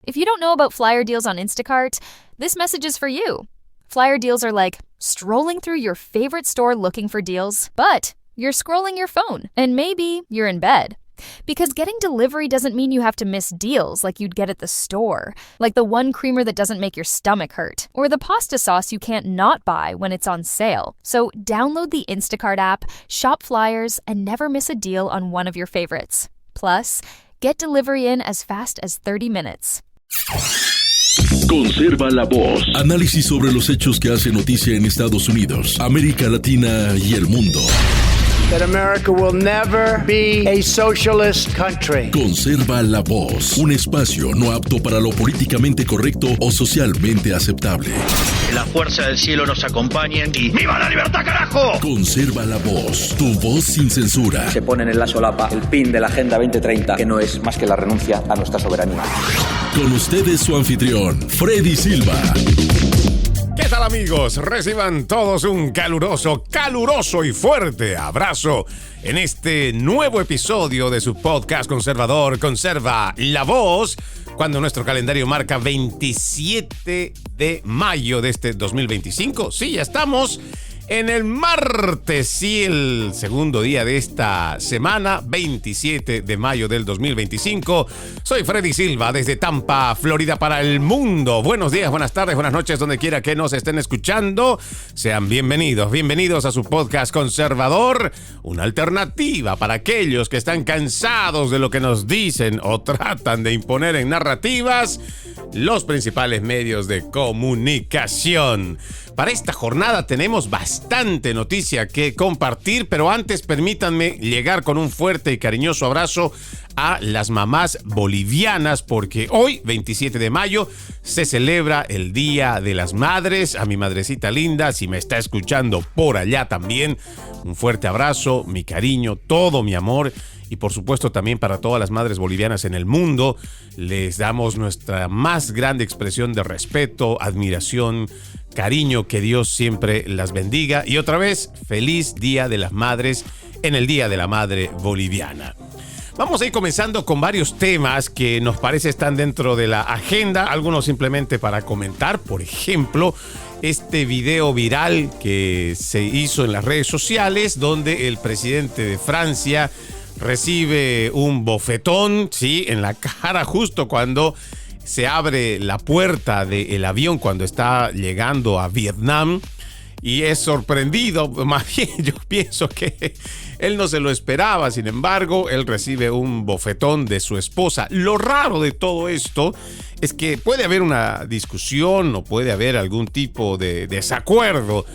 If you don't know about flyer deals on Instacart, this message is for you. Flyer deals are like strolling through your favorite store looking for deals, but you're scrolling your phone, and maybe you're in bed. Because getting delivery doesn't mean you have to miss deals like you'd get at the store, like the one creamer that doesn't make your stomach hurt, or the pasta sauce you can't not buy when it's on sale. So download the Instacart app, shop flyers, and never miss a deal on one of your favorites. Plus, get delivery in as fast as 30 minutes. Conserva la voz. Análisis sobre los hechos que hacen noticia en Estados Unidos, América Latina y el mundo. That America will never be a socialist country. Conserva la voz. Un espacio no apto para lo políticamente correcto o socialmente aceptable. La fuerza del cielo nos acompañe y ¡viva la libertad, carajo! Conserva la voz. Tu voz sin censura. Se ponen en la solapa el pin de la Agenda 2030, que no es más que la renuncia a nuestra soberanía. Con ustedes su anfitrión, Freddy Silva. ¿Qué tal, amigos? Reciban todos un caluroso y fuerte abrazo en este nuevo episodio de su podcast conservador Conserva la Voz, cuando nuestro calendario marca 27 de mayo de este 2025. Sí, ya estamos en el martes, sí, el segundo día de esta semana, 27 de mayo del 2025. Soy Freddy Silva desde Tampa, Florida, para el mundo. Buenos días, buenas tardes, buenas noches, donde quiera que nos estén escuchando. Sean bienvenidos a su podcast conservador, una alternativa para aquellos que están cansados de lo que nos dicen o tratan de imponer en narrativas los principales medios de comunicación. Para esta jornada tenemos bastante noticia que compartir, pero antes permítanme llegar con un fuerte y cariñoso abrazo a las mamás bolivianas, porque hoy, 27 de mayo, se celebra el Día de las Madres. A mi madrecita linda, si me está escuchando por allá también, un fuerte abrazo, mi cariño, todo mi amor. Y por supuesto también para todas las madres bolivianas en el mundo, les damos nuestra más grande expresión de respeto, admiración, cariño, que Dios siempre las bendiga. Y otra vez, feliz Día de las Madres en el Día de la Madre Boliviana. Vamos a ir comenzando con varios temas que nos parece están dentro de la agenda, algunos simplemente para comentar. Por ejemplo, este video viral que se hizo en las redes sociales, donde el presidente de Francia recibe un bofetón, sí, en la cara justo cuando se abre la puerta del avión cuando está llegando a Vietnam, y es sorprendido. Más bien, yo pienso que él no se lo esperaba. Sin embargo, él recibe un bofetón de su esposa. Lo raro de todo esto es que puede haber una discusión o puede haber algún tipo de desacuerdo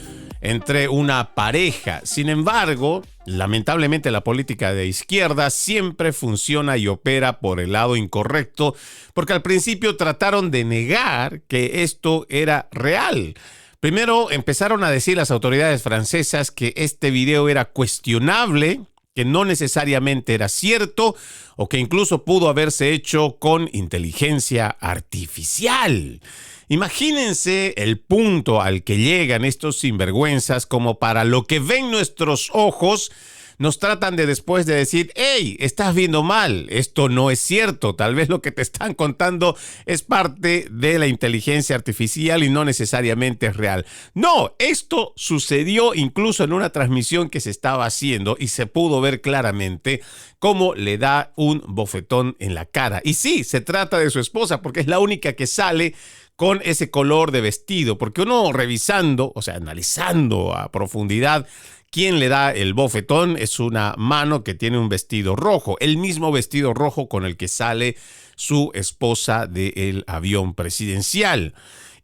entre una pareja. Sin embargo, lamentablemente la política de izquierda siempre funciona y opera por el lado incorrecto, porque al principio trataron de negar que esto era real. Primero empezaron a decir las autoridades francesas que este video era cuestionable, que no necesariamente era cierto o que incluso pudo haberse hecho con inteligencia artificial. Imagínense el punto al que llegan estos sinvergüenzas, como para lo que ven nuestros ojos, nos tratan de después de decir: hey, estás viendo mal, esto no es cierto, tal vez lo que te están contando es parte de la inteligencia artificial y no necesariamente es real. No, esto sucedió incluso en una transmisión que se estaba haciendo y se pudo ver claramente cómo le da un bofetón en la cara. Y sí, se trata de su esposa, porque es la única que sale con ese color de vestido, porque uno revisando, o sea, analizando a profundidad, quien le da el bofetón es una mano que tiene un vestido rojo, el mismo vestido rojo con el que sale su esposa del avión presidencial.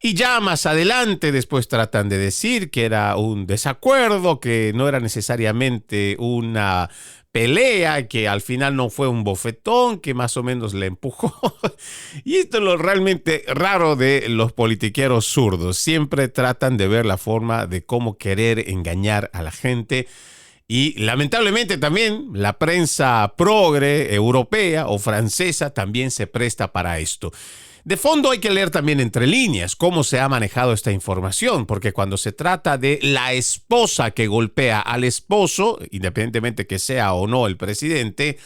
Y ya más adelante después tratan de decir que era un desacuerdo, que no era necesariamente una pelea, que al final no fue un bofetón, que más o menos le empujó. Y esto es lo realmente raro de los politiqueros zurdos. Siempre tratan de ver la forma de cómo querer engañar a la gente. Y lamentablemente también la prensa progre europea o francesa también se presta para esto. De fondo hay que leer también entre líneas cómo se ha manejado esta información, porque cuando se trata de la esposa que golpea al esposo, independientemente que sea o no el presidente,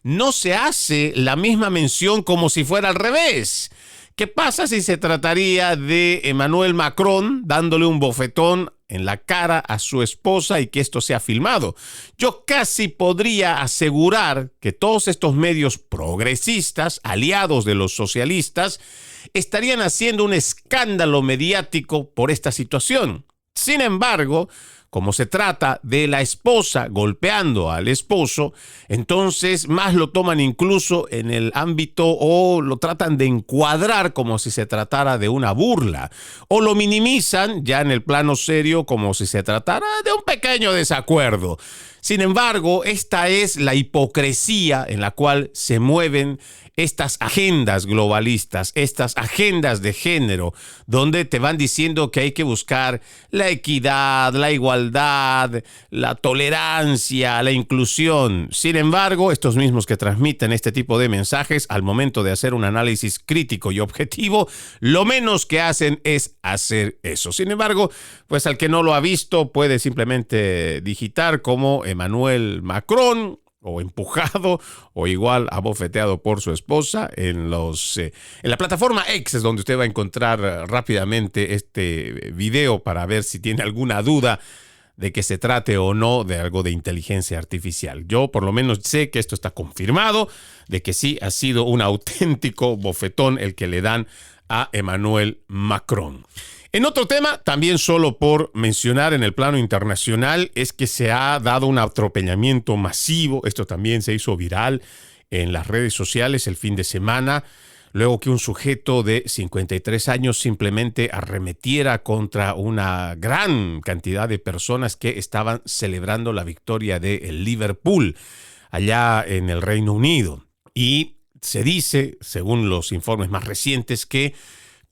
no se hace la misma mención como si fuera al revés. ¿Qué pasa si se trataría de Emmanuel Macron dándole un bofetón en la cara a su esposa y que esto sea filmado? Yo casi podría asegurar que todos estos medios progresistas, aliados de los socialistas, estarían haciendo un escándalo mediático por esta situación. Sin embargo, como se trata de la esposa golpeando al esposo, entonces más lo toman incluso en el ámbito o lo tratan de encuadrar como si se tratara de una burla, o lo minimizan ya en el plano serio como si se tratara de un pequeño desacuerdo. Sin embargo, esta es la hipocresía en la cual se mueven estas agendas globalistas, estas agendas de género, donde te van diciendo que hay que buscar la equidad, la igualdad, la tolerancia, la inclusión. Sin embargo, estos mismos que transmiten este tipo de mensajes, al momento de hacer un análisis crítico y objetivo, lo menos que hacen es hacer eso. Sin embargo, pues al que no lo ha visto puede simplemente digitar como Emmanuel Macron, o empujado, o igual abofeteado por su esposa en la plataforma X, es donde usted va a encontrar rápidamente este video para ver si tiene alguna duda de que se trate o no de algo de inteligencia artificial. Yo por lo menos sé que esto está confirmado, de que sí ha sido un auténtico bofetón el que le dan a Emmanuel Macron. En otro tema, también solo por mencionar en el plano internacional, es que se ha dado un atropellamiento masivo. Esto también se hizo viral en las redes sociales el fin de semana, luego que un sujeto de 53 años simplemente arremetiera contra una gran cantidad de personas que estaban celebrando la victoria del Liverpool allá en el Reino Unido. Y se dice, según los informes más recientes, que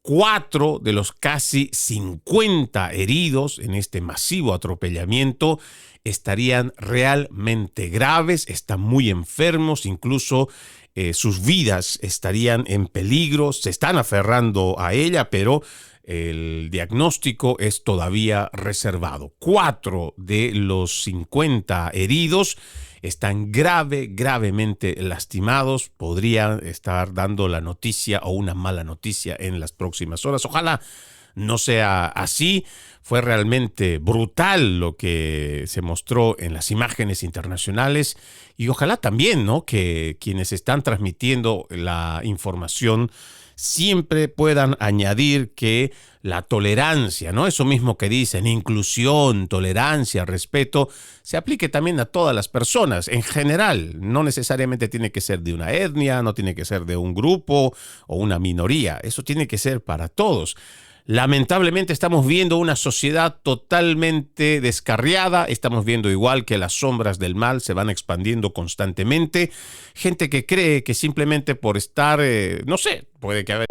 4 de los casi 50 heridos en este masivo atropellamiento estarían realmente graves, están muy enfermos, incluso sus vidas estarían en peligro, se están aferrando a ella, pero el diagnóstico es todavía reservado. 4 de los 50 heridos están gravemente lastimados. Podrían estar dando la noticia o una mala noticia en las próximas horas. Ojalá no sea así. Fue realmente brutal lo que se mostró en las imágenes internacionales y ojalá también, ¿no?, que quienes están transmitiendo la información siempre puedan añadir que la tolerancia, ¿no?, eso mismo que dicen, inclusión, tolerancia, respeto, se aplique también a todas las personas en general. No necesariamente tiene que ser de una etnia, no tiene que ser de un grupo o una minoría. Eso tiene que ser para todos. Lamentablemente estamos viendo una sociedad totalmente descarriada, estamos viendo igual que las sombras del mal se van expandiendo constantemente, gente que cree que simplemente por estar, no sé, puede que haber...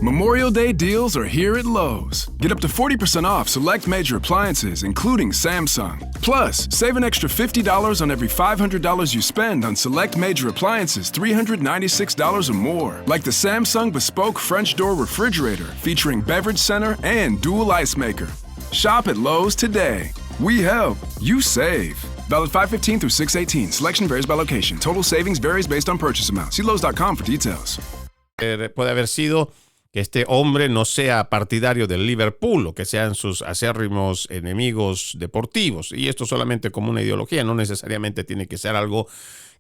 Memorial Day deals are here at Lowe's. Get up to 40% off select major appliances, including Samsung. Plus, save an extra $50 on every $500 you spend on select major appliances $396 or more, like the Samsung Bespoke French Door Refrigerator featuring beverage center and dual ice maker. Shop at Lowe's today. We help, you save. Valid 5/15 through 6/18. Selection varies by location. Total savings varies based on purchase amount. See Lowe's.com for details. Puede haber sido que este hombre no sea partidario del Liverpool o que sean sus acérrimos enemigos deportivos. Y esto solamente como una ideología, no necesariamente tiene que ser algo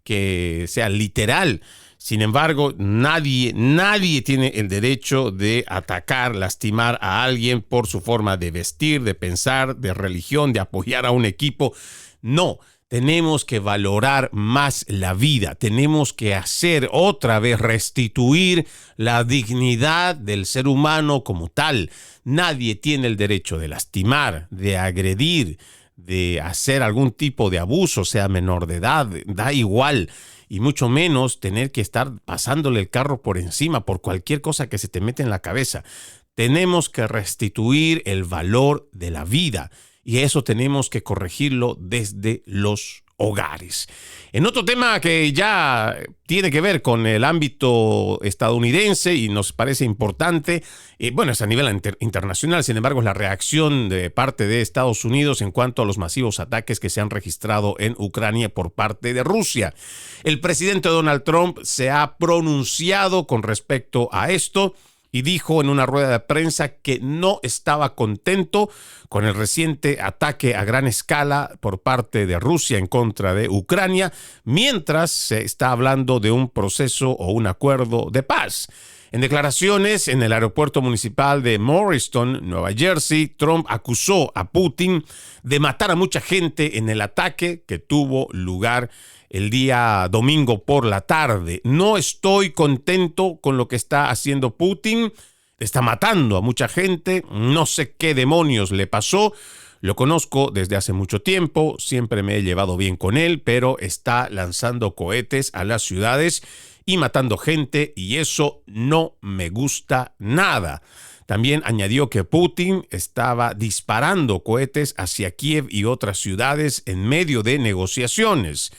que sea literal. Sin embargo, nadie tiene el derecho de atacar, lastimar a alguien por su forma de vestir, de pensar, de religión, de apoyar a un equipo. No. Tenemos que valorar más la vida, tenemos que hacer otra vez, restituir la dignidad del ser humano como tal. Nadie tiene el derecho de lastimar, de agredir, de hacer algún tipo de abuso, sea menor de edad, da igual. Y mucho menos tener que estar pasándole el carro por encima por cualquier cosa que se te mete en la cabeza. Tenemos que restituir el valor de la vida. Y eso tenemos que corregirlo desde los hogares. En otro tema que ya tiene que ver con el ámbito estadounidense y nos parece importante, es a nivel internacional, sin embargo, es la reacción de parte de Estados Unidos en cuanto a los masivos ataques que se han registrado en Ucrania por parte de Rusia. El presidente Donald Trump se ha pronunciado con respecto a esto y dijo en una rueda de prensa que no estaba contento con el reciente ataque a gran escala por parte de Rusia en contra de Ucrania, mientras se está hablando de un proceso o un acuerdo de paz. En declaraciones en el aeropuerto municipal de Morristown, Nueva Jersey, Trump acusó a Putin de matar a mucha gente en el ataque que tuvo lugar el día domingo por la tarde. No estoy contento con lo que está haciendo Putin. Está matando a mucha gente. No sé qué demonios le pasó. Lo conozco desde hace mucho tiempo. Siempre me he llevado bien con él, pero está lanzando cohetes a las ciudades y matando gente, y eso no me gusta nada. También añadió que Putin estaba disparando cohetes hacia Kiev y otras ciudades en medio de negociaciones.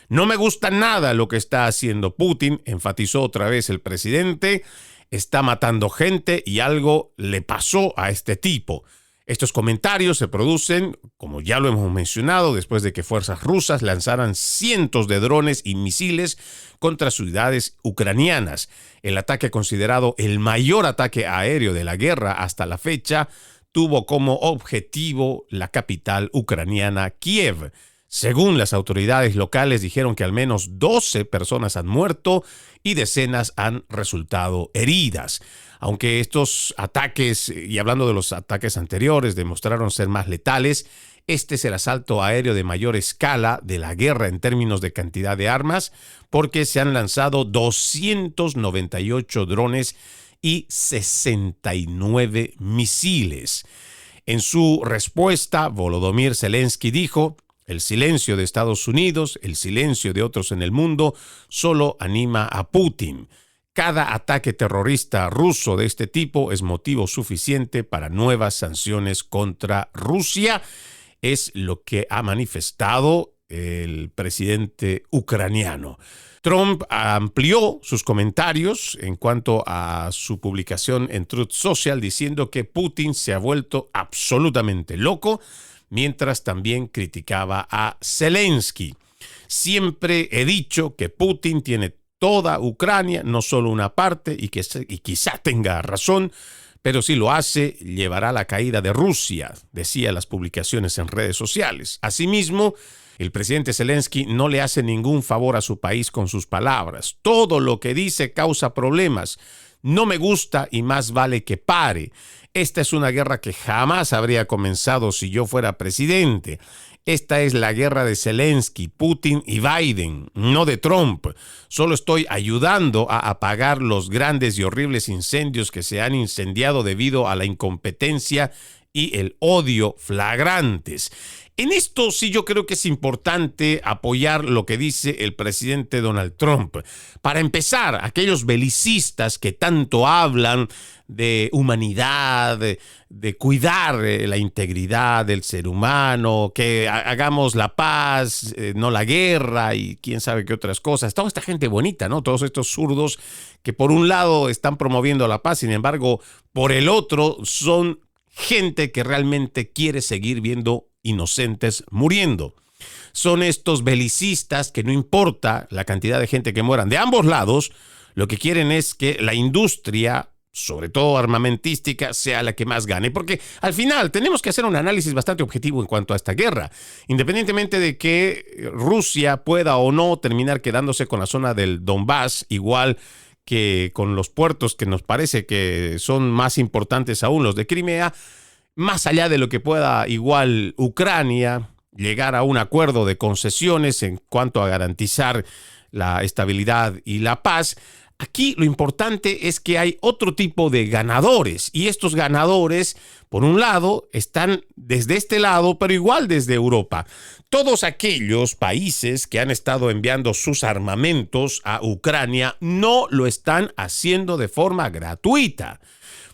No me gusta nada lo que está haciendo Putin, enfatizó otra vez el presidente. Está matando gente y algo le pasó a este tipo. Estos comentarios se producen, como ya lo hemos mencionado, después de que fuerzas rusas lanzaran cientos de drones y misiles contra ciudades ucranianas. El ataque, considerado el mayor ataque aéreo de la guerra hasta la fecha, tuvo como objetivo la capital ucraniana, Kiev. Según las autoridades locales, dijeron que al menos 12 personas han muerto y decenas han resultado heridas. Aunque estos ataques, y hablando de los ataques anteriores, demostraron ser más letales, este es el asalto aéreo de mayor escala de la guerra en términos de cantidad de armas, porque se han lanzado 298 drones y 69 misiles. En su respuesta, Volodymyr Zelensky dijo: el silencio de Estados Unidos, el silencio de otros en el mundo, solo anima a Putin. Cada ataque terrorista ruso de este tipo es motivo suficiente para nuevas sanciones contra Rusia. Es lo que ha manifestado el presidente ucraniano. Trump amplió sus comentarios en cuanto a su publicación en Truth Social, diciendo que Putin se ha vuelto absolutamente loco, mientras también criticaba a Zelensky. Siempre he dicho que Putin tiene toda Ucrania, no solo una parte, y quizá tenga razón, pero si lo hace, llevará a la caída de Rusia, decía las publicaciones en redes sociales. Asimismo, el presidente Zelensky no le hace ningún favor a su país con sus palabras. Todo lo que dice causa problemas. No me gusta y más vale que pare. Esta es una guerra que jamás habría comenzado si yo fuera presidente. Esta es la guerra de Zelensky, Putin y Biden, no de Trump. Solo estoy ayudando a apagar los grandes y horribles incendios que se han incendiado debido a la incompetencia y el odio flagrantes. En esto sí yo creo que es importante apoyar lo que dice el presidente Donald Trump. Para empezar, aquellos belicistas que tanto hablan de humanidad, de cuidar la integridad del ser humano, que hagamos la paz, no la guerra y quién sabe qué otras cosas. Toda esta gente bonita, ¿no? Todos estos zurdos que por un lado están promoviendo la paz, sin embargo, por el otro son gente que realmente quiere seguir viendo inocentes muriendo. Son estos belicistas que no importa la cantidad de gente que mueran de ambos lados, lo que quieren es que la industria, sobre todo armamentística, sea la que más gane. Porque al final tenemos que hacer un análisis bastante objetivo en cuanto a esta guerra. Independientemente de que Rusia pueda o no terminar quedándose con la zona del Donbass, igual que con los puertos que nos parece que son más importantes aún, los de Crimea, más allá de lo que pueda igual Ucrania llegar a un acuerdo de concesiones en cuanto a garantizar la estabilidad y la paz, aquí lo importante es que hay otro tipo de ganadores, y estos ganadores, por un lado, están desde este lado, pero igual desde Europa. Todos aquellos países que han estado enviando sus armamentos a Ucrania no lo están haciendo de forma gratuita.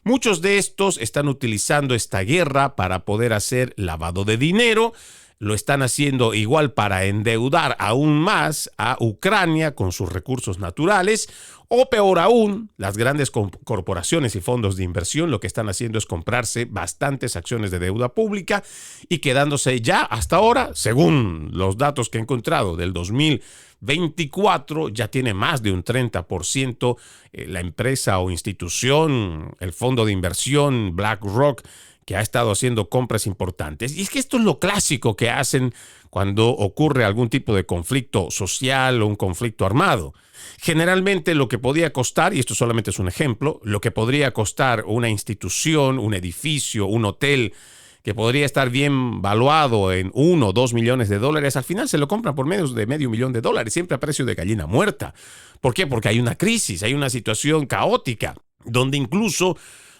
Muchos de estos están utilizando esta guerra para poder hacer lavado de dinero, lo están haciendo igual para endeudar aún más a Ucrania con sus recursos naturales, o peor aún, las grandes corporaciones y fondos de inversión lo que están haciendo es comprarse bastantes acciones de deuda pública y quedándose ya hasta ahora, según los datos que he encontrado del 2024, ya tiene más de un 30% la empresa o institución, el fondo de inversión BlackRock, que ha estado haciendo compras importantes. Y es que esto es lo clásico que hacen cuando ocurre algún tipo de conflicto social o un conflicto armado. Generalmente lo que podría costar, y esto solamente es un ejemplo, lo que podría costar una institución, un edificio, un hotel, que podría estar bien valuado en 1 o 2 millones de dólares, al final se lo compran por menos de $500,000, siempre a precio de gallina muerta. ¿Por qué? Porque hay una crisis, hay una situación caótica, donde incluso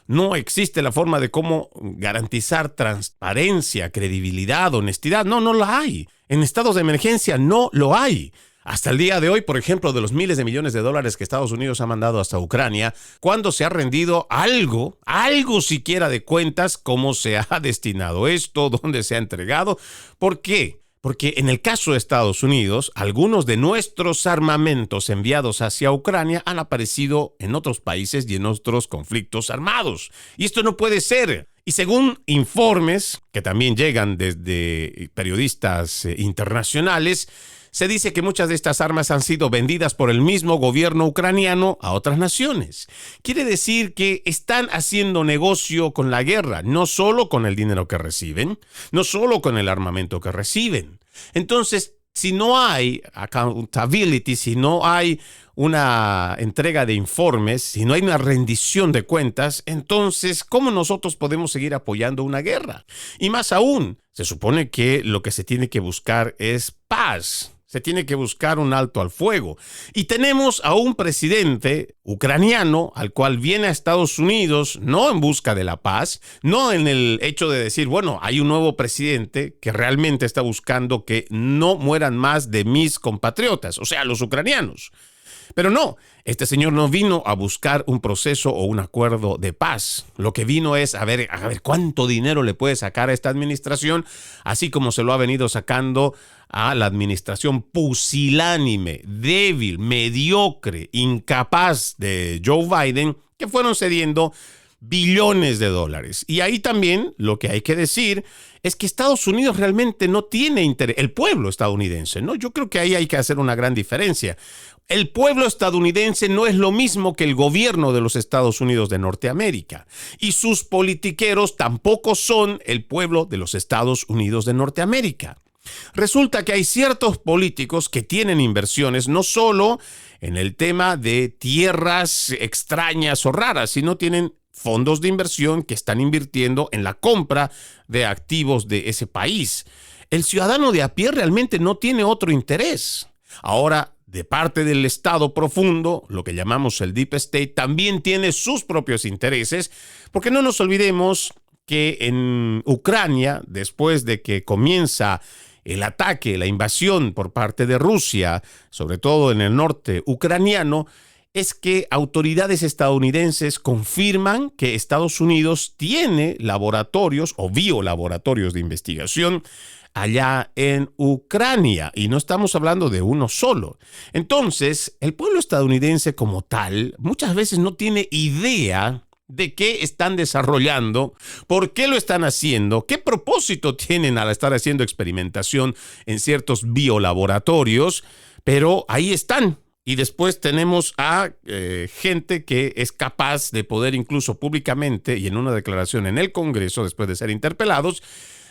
no existe la forma de cómo garantizar transparencia, credibilidad, honestidad. No la hay. En estados de emergencia no lo hay. Hasta el día de hoy, por ejemplo, de los miles de millones de dólares que Estados Unidos ha mandado hasta Ucrania, ¿cuándo se ha rendido algo siquiera de cuentas? ¿Cómo se ha destinado esto? ¿Dónde se ha entregado? ¿Por qué? Porque en el caso de Estados Unidos, algunos de nuestros armamentos enviados hacia Ucrania han aparecido en otros países y en otros conflictos armados. Y esto no puede ser. Y según informes que también llegan desde periodistas internacionales, se dice que muchas de estas armas han sido vendidas por el mismo gobierno ucraniano a otras naciones. Quiere decir que están haciendo negocio con la guerra, no solo con el dinero que reciben, no solo con el armamento que reciben. Entonces, si no hay accountability, si no hay una entrega de informes, si no hay una rendición de cuentas, entonces, ¿cómo nosotros podemos seguir apoyando una guerra? Y más aún, se supone que lo que se tiene que buscar es paz. Se tiene que buscar un alto al fuego. Y tenemos a un presidente ucraniano al cual viene a Estados Unidos no en busca de la paz, no en el hecho de decir, bueno, hay un nuevo presidente que realmente está buscando que no mueran más de mis compatriotas, o sea, los ucranianos. Pero no, este señor no vino a buscar un proceso o un acuerdo de paz. Lo que vino es a ver cuánto dinero le puede sacar a esta administración, así como se lo ha venido sacando a la administración pusilánime, débil, mediocre, incapaz de Joe Biden, que fueron cediendo billones de dólares. Y ahí también lo que hay que decir es que Estados Unidos realmente no tiene interés, el pueblo estadounidense, ¿no? Yo creo que ahí hay que hacer una gran diferencia. El pueblo estadounidense no es lo mismo que el gobierno de los Estados Unidos de Norteamérica. Y sus politiqueros tampoco son el pueblo de los Estados Unidos de Norteamérica. Resulta que hay ciertos políticos que tienen inversiones no solo en el tema de tierras extrañas o raras, sino tienen fondos de inversión que están invirtiendo en la compra de activos de ese país. El ciudadano de a pie realmente no tiene otro interés. Ahora, de parte del Estado profundo, lo que llamamos el Deep State, también tiene sus propios intereses, porque no nos olvidemos que en Ucrania, después de que comienza el ataque, la invasión por parte de Rusia, sobre todo en el norte ucraniano, es que autoridades estadounidenses confirman que Estados Unidos tiene laboratorios o biolaboratorios de investigación allá en Ucrania, y no estamos hablando de uno solo. Entonces, el pueblo estadounidense como tal muchas veces no tiene idea de qué están desarrollando, por qué lo están haciendo, qué propósito tienen al estar haciendo experimentación en ciertos biolaboratorios, pero ahí están. Y después tenemos a gente que es capaz de poder incluso públicamente y en una declaración en el Congreso, después de ser interpelados,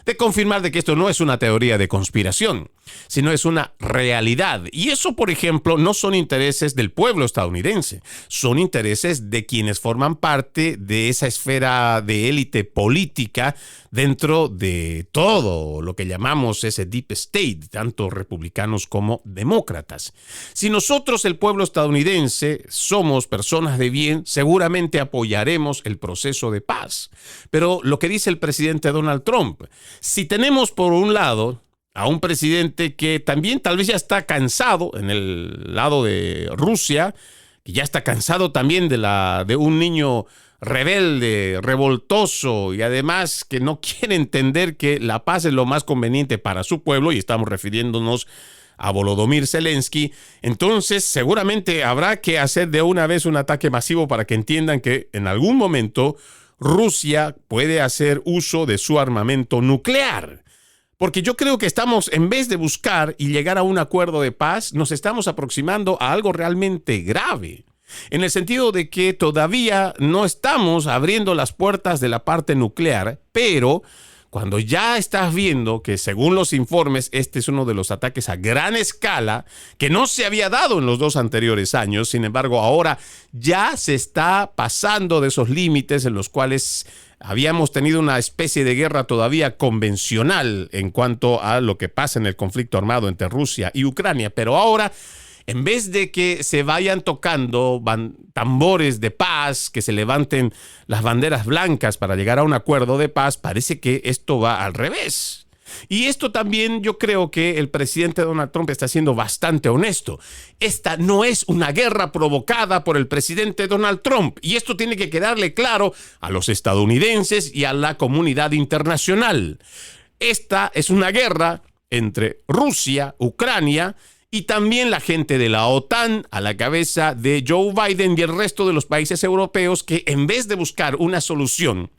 de confirmar de que esto no es una teoría de conspiración, sino es una realidad. Y eso, por ejemplo, no son intereses del pueblo estadounidense, son intereses de quienes forman parte de esa esfera de élite política dentro de todo lo que llamamos ese Deep State, tanto republicanos como demócratas. Si nosotros, el pueblo estadounidense, somos personas de bien, seguramente apoyaremos el proceso de paz. Pero lo que dice el presidente Donald Trump, si tenemos por un lado a un presidente que también tal vez ya está cansado en el lado de Rusia, que ya está cansado también de un niño rebelde, revoltoso y además que no quiere entender que la paz es lo más conveniente para su pueblo, y estamos refiriéndonos a Volodymyr Zelensky, entonces seguramente habrá que hacer de una vez un ataque masivo para que entiendan que en algún momento Rusia puede hacer uso de su armamento nuclear. Porque yo creo que estamos, en vez de buscar y llegar a un acuerdo de paz, nos estamos aproximando a algo realmente grave. En el sentido de que todavía no estamos abriendo las puertas de la parte nuclear, pero cuando ya estás viendo que, según los informes, este es uno de los ataques a gran escala que no se había dado en los 2 anteriores años, sin embargo, ahora ya se está pasando de esos límites en los cuales habíamos tenido una especie de guerra todavía convencional en cuanto a lo que pasa en el conflicto armado entre Rusia y Ucrania, pero ahora, en vez de que se vayan tocando tambores de paz, que se levanten las banderas blancas para llegar a un acuerdo de paz, parece que esto va al revés. Y esto también yo creo que el presidente Donald Trump está siendo bastante honesto. Esta no es una guerra provocada por el presidente Donald Trump, y esto tiene que quedarle claro a los estadounidenses y a la comunidad internacional. Esta es una guerra entre Rusia, Ucrania, y también la gente de la OTAN a la cabeza de Joe Biden y el resto de los países europeos que, en vez de buscar una solución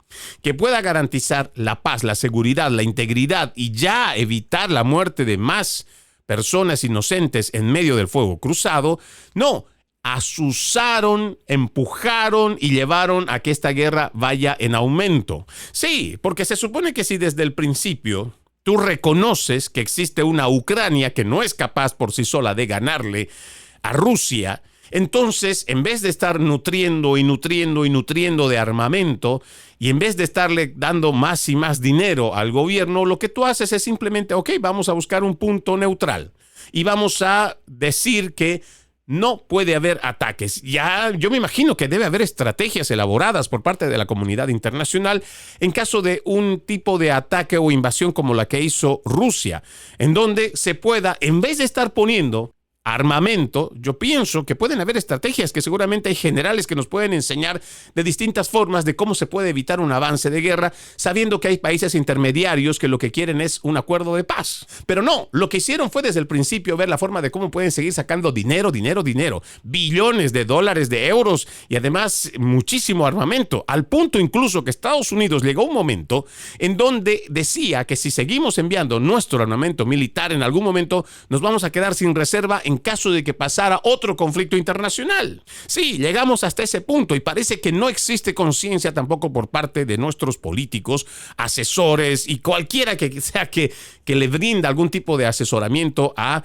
que pueda garantizar la paz, la seguridad, la integridad y ya evitar la muerte de más personas inocentes en medio del fuego cruzado, no, asusaron, empujaron y llevaron a que esta guerra vaya en aumento. Sí, porque se supone que si desde el principio tú reconoces que existe una Ucrania que no es capaz por sí sola de ganarle a Rusia, entonces, en vez de estar nutriendo de armamento, y en vez de estarle dando más y más dinero al gobierno, lo que tú haces es simplemente, ok, vamos a buscar un punto neutral y vamos a decir que no puede haber ataques. Ya, yo me imagino que debe haber estrategias elaboradas por parte de la comunidad internacional en caso de un tipo de ataque o invasión como la que hizo Rusia, en donde se pueda, en vez de estar poniendo armamento, yo pienso que pueden haber estrategias que seguramente hay generales que nos pueden enseñar de distintas formas de cómo se puede evitar un avance de guerra, sabiendo que hay países intermediarios que lo que quieren es un acuerdo de paz. Pero no, lo que hicieron fue desde el principio ver la forma de cómo pueden seguir sacando dinero, billones de dólares, de euros y además muchísimo armamento, al punto incluso que Estados Unidos llegó a un momento en donde decía que si seguimos enviando nuestro armamento militar, en algún momento nos vamos a quedar sin reserva en caso de que pasara otro conflicto internacional. Sí, llegamos hasta ese punto y parece que no existe conciencia tampoco por parte de nuestros políticos, asesores y cualquiera que sea que le brinda algún tipo de asesoramiento al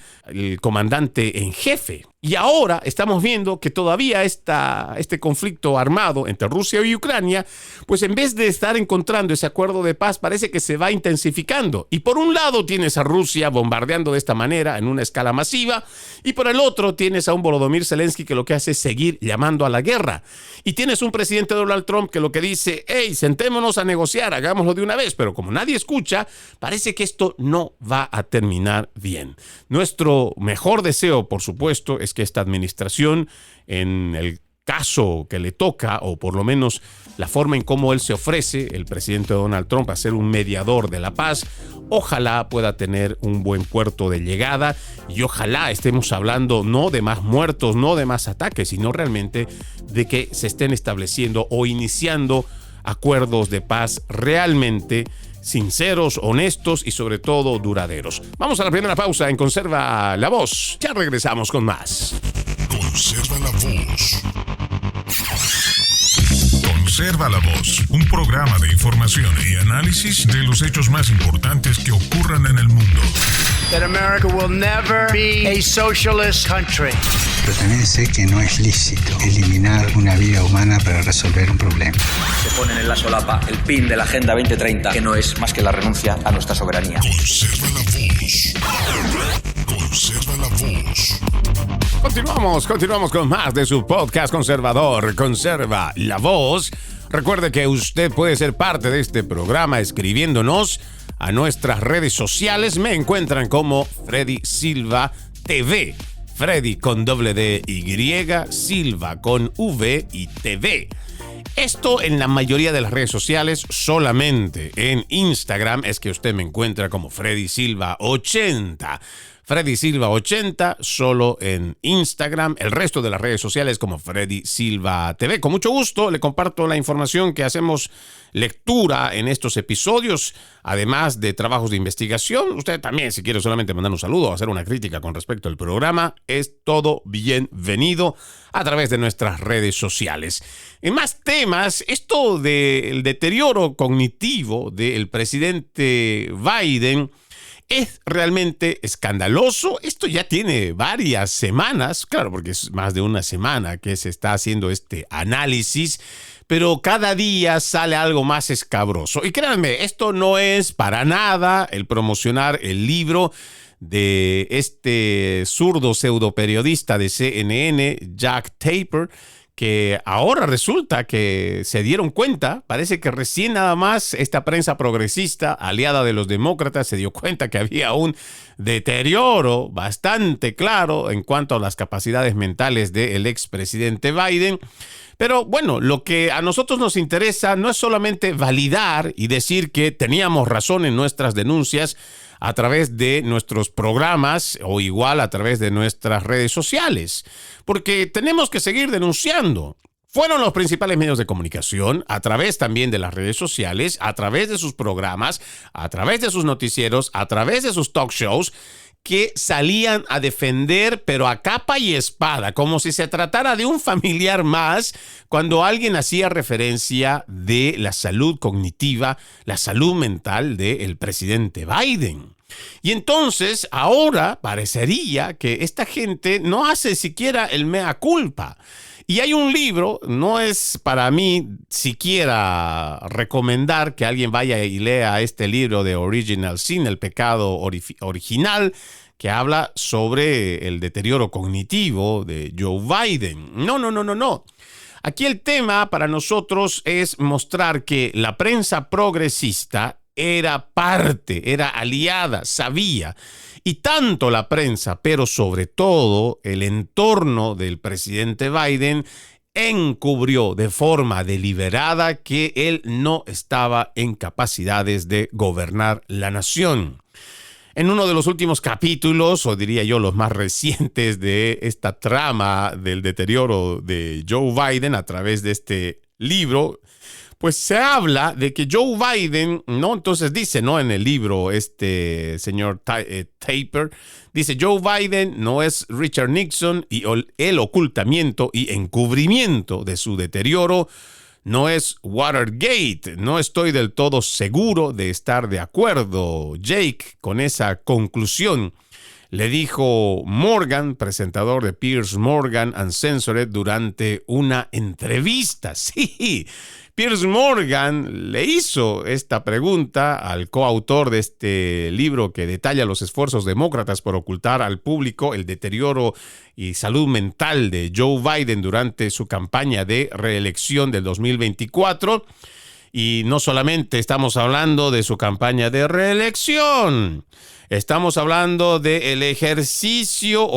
comandante en jefe. Y ahora estamos viendo que todavía este conflicto armado entre Rusia y Ucrania, pues en vez de estar encontrando ese acuerdo de paz, parece que se va intensificando. Y por un lado tienes a Rusia bombardeando de esta manera en una escala masiva, y por el otro tienes a un Volodymyr Zelensky que lo que hace es seguir llamando a la guerra. Y tienes un presidente Donald Trump que lo que dice, hey, sentémonos a negociar, hagámoslo de una vez. Pero como nadie escucha, parece que esto no va a terminar bien. Nuestro mejor deseo, por supuesto, es que esta administración, en el caso que le toca, o por lo menos la forma en cómo él se ofrece, el presidente Donald Trump, a ser un mediador de la paz, ojalá pueda tener un buen puerto de llegada y ojalá estemos hablando no de más muertos, no de más ataques, sino realmente de que se estén estableciendo o iniciando acuerdos de paz realmente sinceros, honestos y sobre todo duraderos. Vamos a la primera pausa en Conserva la Voz. Ya regresamos con más. Conserva la Voz. Conserva la Voz, un programa de información y análisis de los hechos más importantes que ocurran en el mundo. That America will never be a socialist country. Pero también sé que no es lícito eliminar una vida humana para resolver un problema. Se ponen en la solapa el PIN de la Agenda 2030, que no es más que la renuncia a nuestra soberanía. Conserva la Voz. Conserva la Voz. Continuamos con más de su podcast conservador, Conserva la Voz. Recuerde que usted puede ser parte de este programa escribiéndonos a nuestras redes sociales. Me encuentran como Freddy Silva TV. Freddy con doble D Y, Silva con V y TV. Esto en la mayoría de las redes sociales, solamente en Instagram es que usted me encuentra como Freddy Silva 80. Freddy Silva 80, solo en Instagram. El resto de las redes sociales como Freddy Silva TV. Con mucho gusto le comparto la información que hacemos lectura en estos episodios, además de trabajos de investigación. Usted también, si quiere solamente mandar un saludo o hacer una crítica con respecto al programa, es todo bienvenido a través de nuestras redes sociales. En más temas, esto del deterioro cognitivo del presidente Biden es realmente escandaloso. Esto ya tiene varias semanas, claro, porque es más de una semana que se está haciendo este análisis, pero cada día sale algo más escabroso. Y créanme, esto no es para nada el promocionar el libro de este zurdo pseudoperiodista de CNN, Jack Tapper, que ahora resulta que se dieron cuenta, parece que recién nada más esta prensa progresista, aliada de los demócratas, se dio cuenta que había un deterioro bastante claro en cuanto a las capacidades mentales del expresidente Biden. Pero bueno, lo que a nosotros nos interesa no es solamente validar y decir que teníamos razón en nuestras denuncias a través de nuestros programas o igual a través de nuestras redes sociales, porque tenemos que seguir denunciando. Fueron los principales medios de comunicación, a través también de las redes sociales, a través de sus programas, a través de sus noticieros, a través de sus talk shows, que salían a defender, pero a capa y espada, como si se tratara de un familiar más, cuando alguien hacía referencia de la salud cognitiva, la salud mental del presidente Biden. Y entonces, ahora parecería que esta gente no hace siquiera el mea culpa. Y hay un libro, no es para mí siquiera recomendar que alguien vaya y lea este libro de Original Sin, el pecado original, que habla sobre el deterioro cognitivo de Joe Biden. No. Aquí el tema para nosotros es mostrar que la prensa progresista era parte, era aliada, sabía. Y tanto la prensa, pero sobre todo el entorno del presidente Biden, encubrió de forma deliberada que él no estaba en capacidades de gobernar la nación. En uno de los últimos capítulos, o diría yo los más recientes de esta trama del deterioro de Joe Biden a través de este libro, pues se habla de que Joe Biden, ¿no? Entonces dice, ¿no? En el libro, este señor Tapper, dice, Joe Biden no es Richard Nixon y el ocultamiento y encubrimiento de su deterioro no es Watergate. No estoy del todo seguro de estar de acuerdo, Jake, con esa conclusión. Le dijo Morgan, presentador de Piers Morgan Uncensored, durante una entrevista. Sí, Piers Morgan le hizo esta pregunta al coautor de este libro que detalla los esfuerzos demócratas por ocultar al público el deterioro y salud mental de Joe Biden durante su campaña de reelección del 2024. Y no solamente estamos hablando de su campaña de reelección, estamos hablando del ejercicio,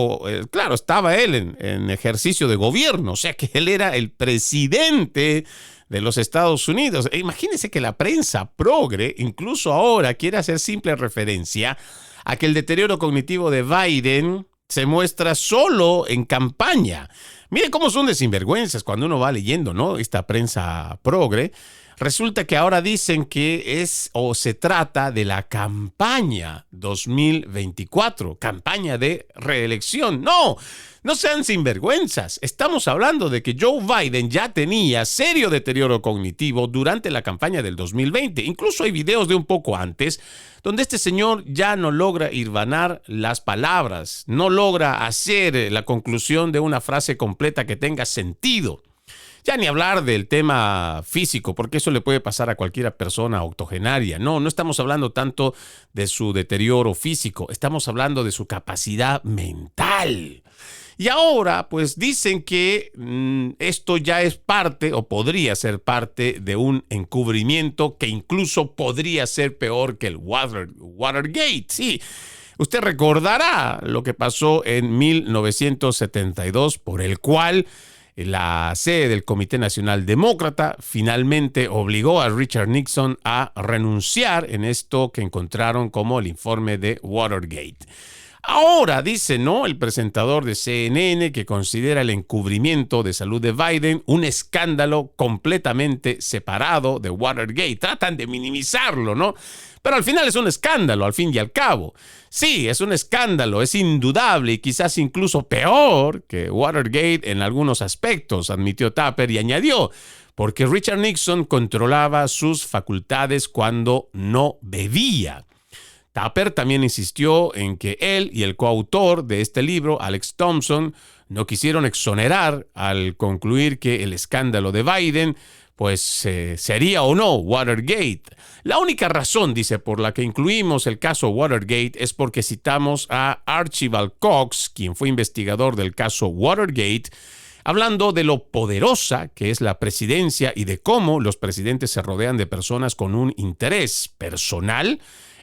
claro, estaba él en ejercicio de gobierno, o sea que él era el presidente de los Estados Unidos. Imagínense que la prensa progre, incluso ahora, quiere hacer simple referencia a que el deterioro cognitivo de Biden se muestra solo en campaña. Miren cómo son de sinvergüenzas cuando uno va leyendo, ¿no? Esta prensa progre. Resulta que ahora dicen que es o se trata de la campaña 2024, campaña de reelección. No sean sinvergüenzas. Estamos hablando de que Joe Biden ya tenía serio deterioro cognitivo durante la campaña del 2020. Incluso hay videos de un poco antes donde este señor ya no logra hilvanar las palabras, no logra hacer la conclusión de una frase completa que tenga sentido. Ya ni hablar del tema físico, porque eso le puede pasar a cualquier persona octogenaria. No estamos hablando tanto de su deterioro físico, estamos hablando de su capacidad mental. Y ahora, pues dicen que esto ya es parte, o podría ser parte, de un encubrimiento que incluso podría ser peor que el Watergate. Sí, usted recordará lo que pasó en 1972, por el cual la sede del Comité Nacional Demócrata finalmente obligó a Richard Nixon a renunciar en esto que encontraron como el informe de Watergate. Ahora dice, ¿no?, el presentador de CNN que considera el encubrimiento de salud de Biden un escándalo completamente separado de Watergate. Tratan de minimizarlo, ¿no? Pero al final es un escándalo, al fin y al cabo. Sí, es un escándalo, es indudable y quizás incluso peor que Watergate en algunos aspectos, admitió Tapper y añadió, porque Richard Nixon controlaba sus facultades cuando no bebía. Tapper también insistió en que él y el coautor de este libro, Alex Thompson, no quisieron exonerar al concluir que el escándalo de Biden pues sería o no Watergate. La única razón, dice, por la que incluimos el caso Watergate es porque citamos a Archibald Cox, quien fue investigador del caso Watergate, hablando de lo poderosa que es la presidencia y de cómo los presidentes se rodean de personas con un interés personal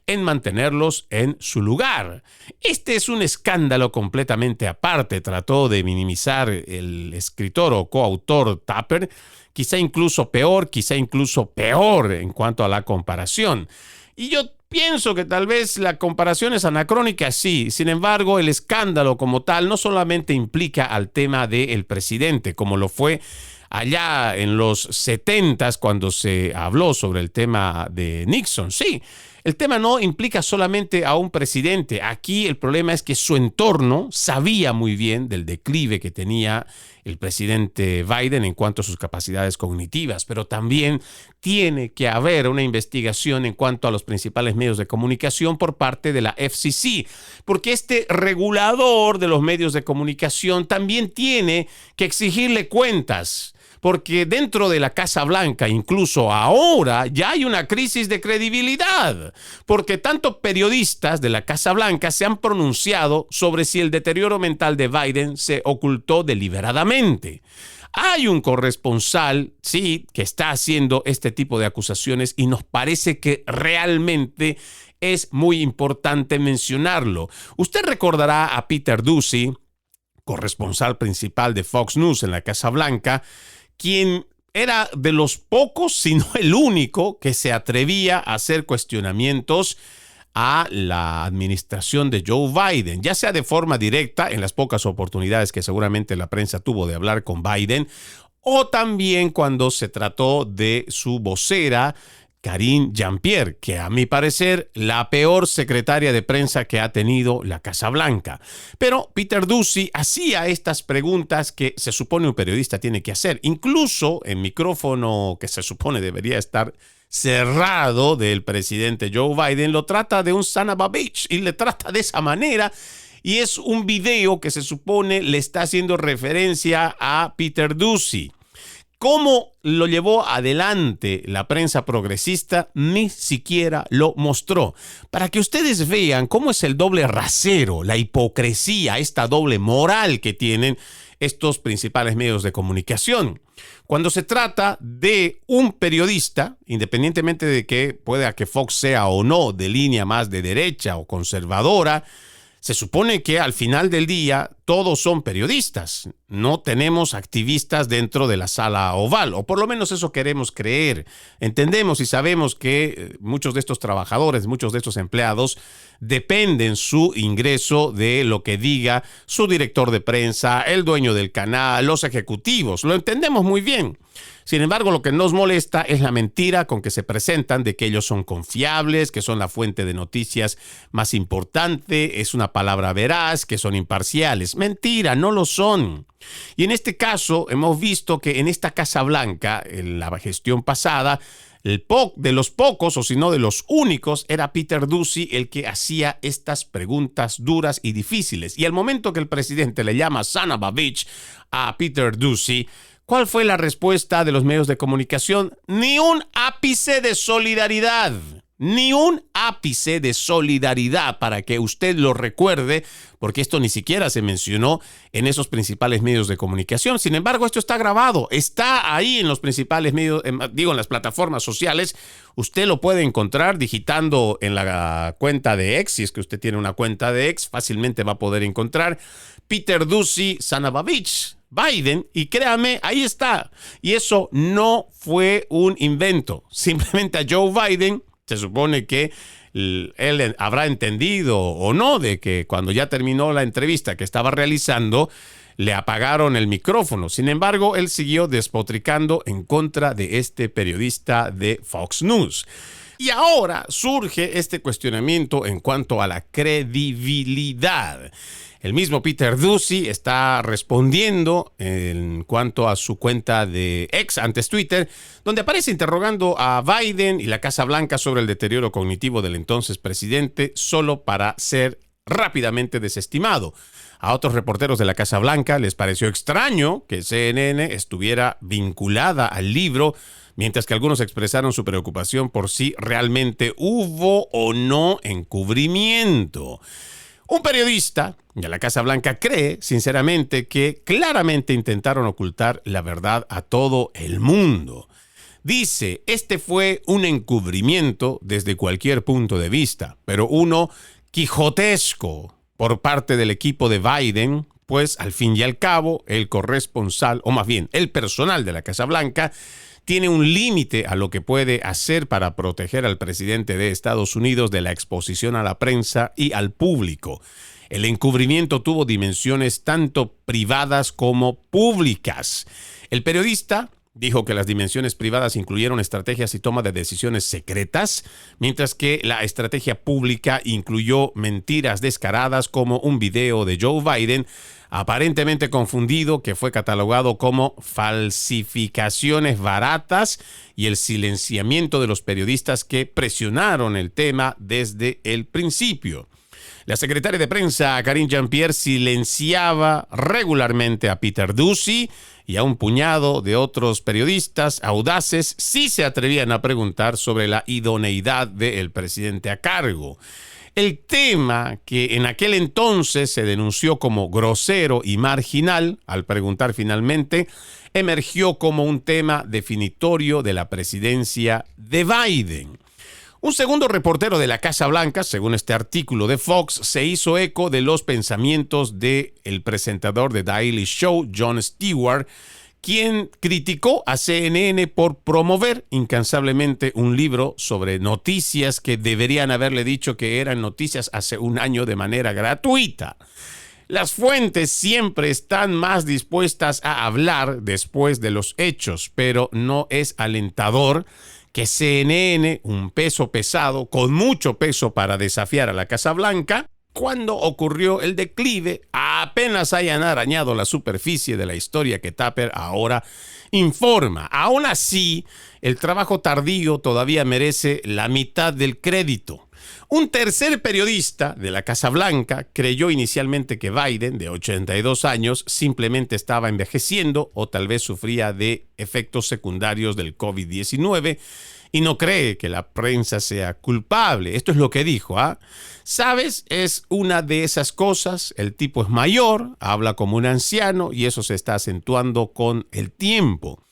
en mantenerlos en su lugar. Este es un escándalo completamente aparte, trató de minimizar el escritor o coautor Tapper, quizá incluso peor en cuanto a la comparación. Y yo pienso que tal vez la comparación es anacrónica, sí. Sin embargo, el escándalo como tal no solamente implica al tema del presidente, como lo fue allá en los 70s cuando se habló sobre el tema de Nixon. Sí, el tema no implica solamente a un presidente. Aquí el problema es que su entorno sabía muy bien del declive que tenía el presidente Biden en cuanto a sus capacidades cognitivas, pero también tiene que haber una investigación en cuanto a los principales medios de comunicación por parte de la FCC, porque este regulador de los medios de comunicación también tiene que exigirle cuentas. Porque dentro de la Casa Blanca, incluso ahora, ya hay una crisis de credibilidad. Porque tanto periodistas de la Casa Blanca se han pronunciado sobre si el deterioro mental de Biden se ocultó deliberadamente. Hay un corresponsal, sí, que está haciendo este tipo de acusaciones y nos parece que realmente es muy importante mencionarlo. Usted recordará a Peter Doocy, corresponsal principal de Fox News en la Casa Blanca, quien era de los pocos, si no el único, que se atrevía a hacer cuestionamientos a la administración de Joe Biden, ya sea de forma directa, en las pocas oportunidades que seguramente la prensa tuvo de hablar con Biden, o también cuando se trató de su vocera, Karine Jean-Pierre, que a mi parecer la peor secretaria de prensa que ha tenido la Casa Blanca. Pero Peter Doocy hacía estas preguntas que se supone un periodista tiene que hacer, incluso en micrófono que se supone debería estar cerrado del presidente Joe Biden, lo trata de un son of a bitch y le trata de esa manera. Y es un video que se supone le está haciendo referencia a Peter Doocy. ¿Cómo lo llevó adelante la prensa progresista? Ni siquiera lo mostró. Para que ustedes vean cómo es el doble rasero, la hipocresía, esta doble moral que tienen estos principales medios de comunicación. Cuando se trata de un periodista, independientemente de que pueda que Fox sea o no de línea más de derecha o conservadora, se supone que al final del día todos son periodistas. No tenemos activistas dentro de la sala oval, o por lo menos eso queremos creer. Entendemos y sabemos que muchos de estos trabajadores, muchos de estos empleados dependen su ingreso de lo que diga su director de prensa, el dueño del canal, los ejecutivos. Lo entendemos muy bien. Sin embargo, lo que nos molesta es la mentira con que se presentan de que ellos son confiables, que son la fuente de noticias más importante, es una palabra veraz, que son imparciales. Mentira, no lo son. Y en este caso hemos visto que en esta Casa Blanca, en la gestión pasada, de los pocos, o si no de los únicos, era Peter Doocy el que hacía estas preguntas duras y difíciles. Y al momento que el presidente le llama son of a bitch a Peter Doocy, ¿cuál fue la respuesta de los medios de comunicación? Ni un ápice de solidaridad. Ni un ápice de solidaridad, para que usted lo recuerde, porque esto ni siquiera se mencionó en esos principales medios de comunicación. Sin embargo, esto está grabado, está ahí en los principales medios, en las plataformas sociales. Usted lo puede encontrar digitando en la cuenta de X, si es que usted tiene una cuenta de X, fácilmente va a poder encontrar Peter Doocy son of a bitch. Biden, y créame, ahí está. Y eso no fue un invento. Simplemente a Joe Biden se supone que él habrá entendido o no de que cuando ya terminó la entrevista que estaba realizando, le apagaron el micrófono. Sin embargo, él siguió despotricando en contra de este periodista de Fox News. Y ahora surge este cuestionamiento en cuanto a la credibilidad. El mismo Peter Doocy está respondiendo en cuanto a su cuenta de X, antes Twitter, donde aparece interrogando a Biden y la Casa Blanca sobre el deterioro cognitivo del entonces presidente, solo para ser rápidamente desestimado. A otros reporteros de la Casa Blanca les pareció extraño que CNN estuviera vinculada al libro, mientras que algunos expresaron su preocupación por si realmente hubo o no encubrimiento. Un periodista de la Casa Blanca cree, sinceramente, que claramente intentaron ocultar la verdad a todo el mundo. Dice, este fue un encubrimiento desde cualquier punto de vista, pero uno quijotesco por parte del equipo de Biden, pues al fin y al cabo, el corresponsal, o más bien el personal de la Casa Blanca, tiene un límite a lo que puede hacer para proteger al presidente de Estados Unidos de la exposición a la prensa y al público. El encubrimiento tuvo dimensiones tanto privadas como públicas. El periodista dijo que las dimensiones privadas incluyeron estrategias y toma de decisiones secretas, mientras que la estrategia pública incluyó mentiras descaradas como un video de Joe Biden aparentemente confundido que fue catalogado como falsificaciones baratas y el silenciamiento de los periodistas que presionaron el tema desde el principio. La secretaria de prensa, Karine Jean-Pierre, silenciaba regularmente a Peter Doocy y a un puñado de otros periodistas audaces sí se atrevían a preguntar sobre la idoneidad del presidente a cargo. El tema que en aquel entonces se denunció como grosero y marginal, al preguntar finalmente, emergió como un tema definitorio de la presidencia de Biden. Un segundo reportero de la Casa Blanca, según este artículo de Fox, se hizo eco de los pensamientos del presentador de Daily Show, Jon Stewart, quien criticó a CNN por promover incansablemente un libro sobre noticias que deberían haberle dicho que eran noticias hace un año de manera gratuita. Las fuentes siempre están más dispuestas a hablar después de los hechos, pero no es alentador que CNN, un peso pesado, con mucho peso para desafiar a la Casa Blanca, cuando ocurrió el declive, apenas hayan arañado la superficie de la historia que Tapper ahora informa. Aún así, el trabajo tardío todavía merece la mitad del crédito. Un tercer periodista de la Casa Blanca creyó inicialmente que Biden, de 82 años, simplemente estaba envejeciendo o tal vez sufría de efectos secundarios del COVID-19 y no cree que la prensa sea culpable. Esto es lo que dijo, ¿Sabes? Es una de esas cosas. El tipo es mayor, habla como un anciano y eso se está acentuando con el tiempo.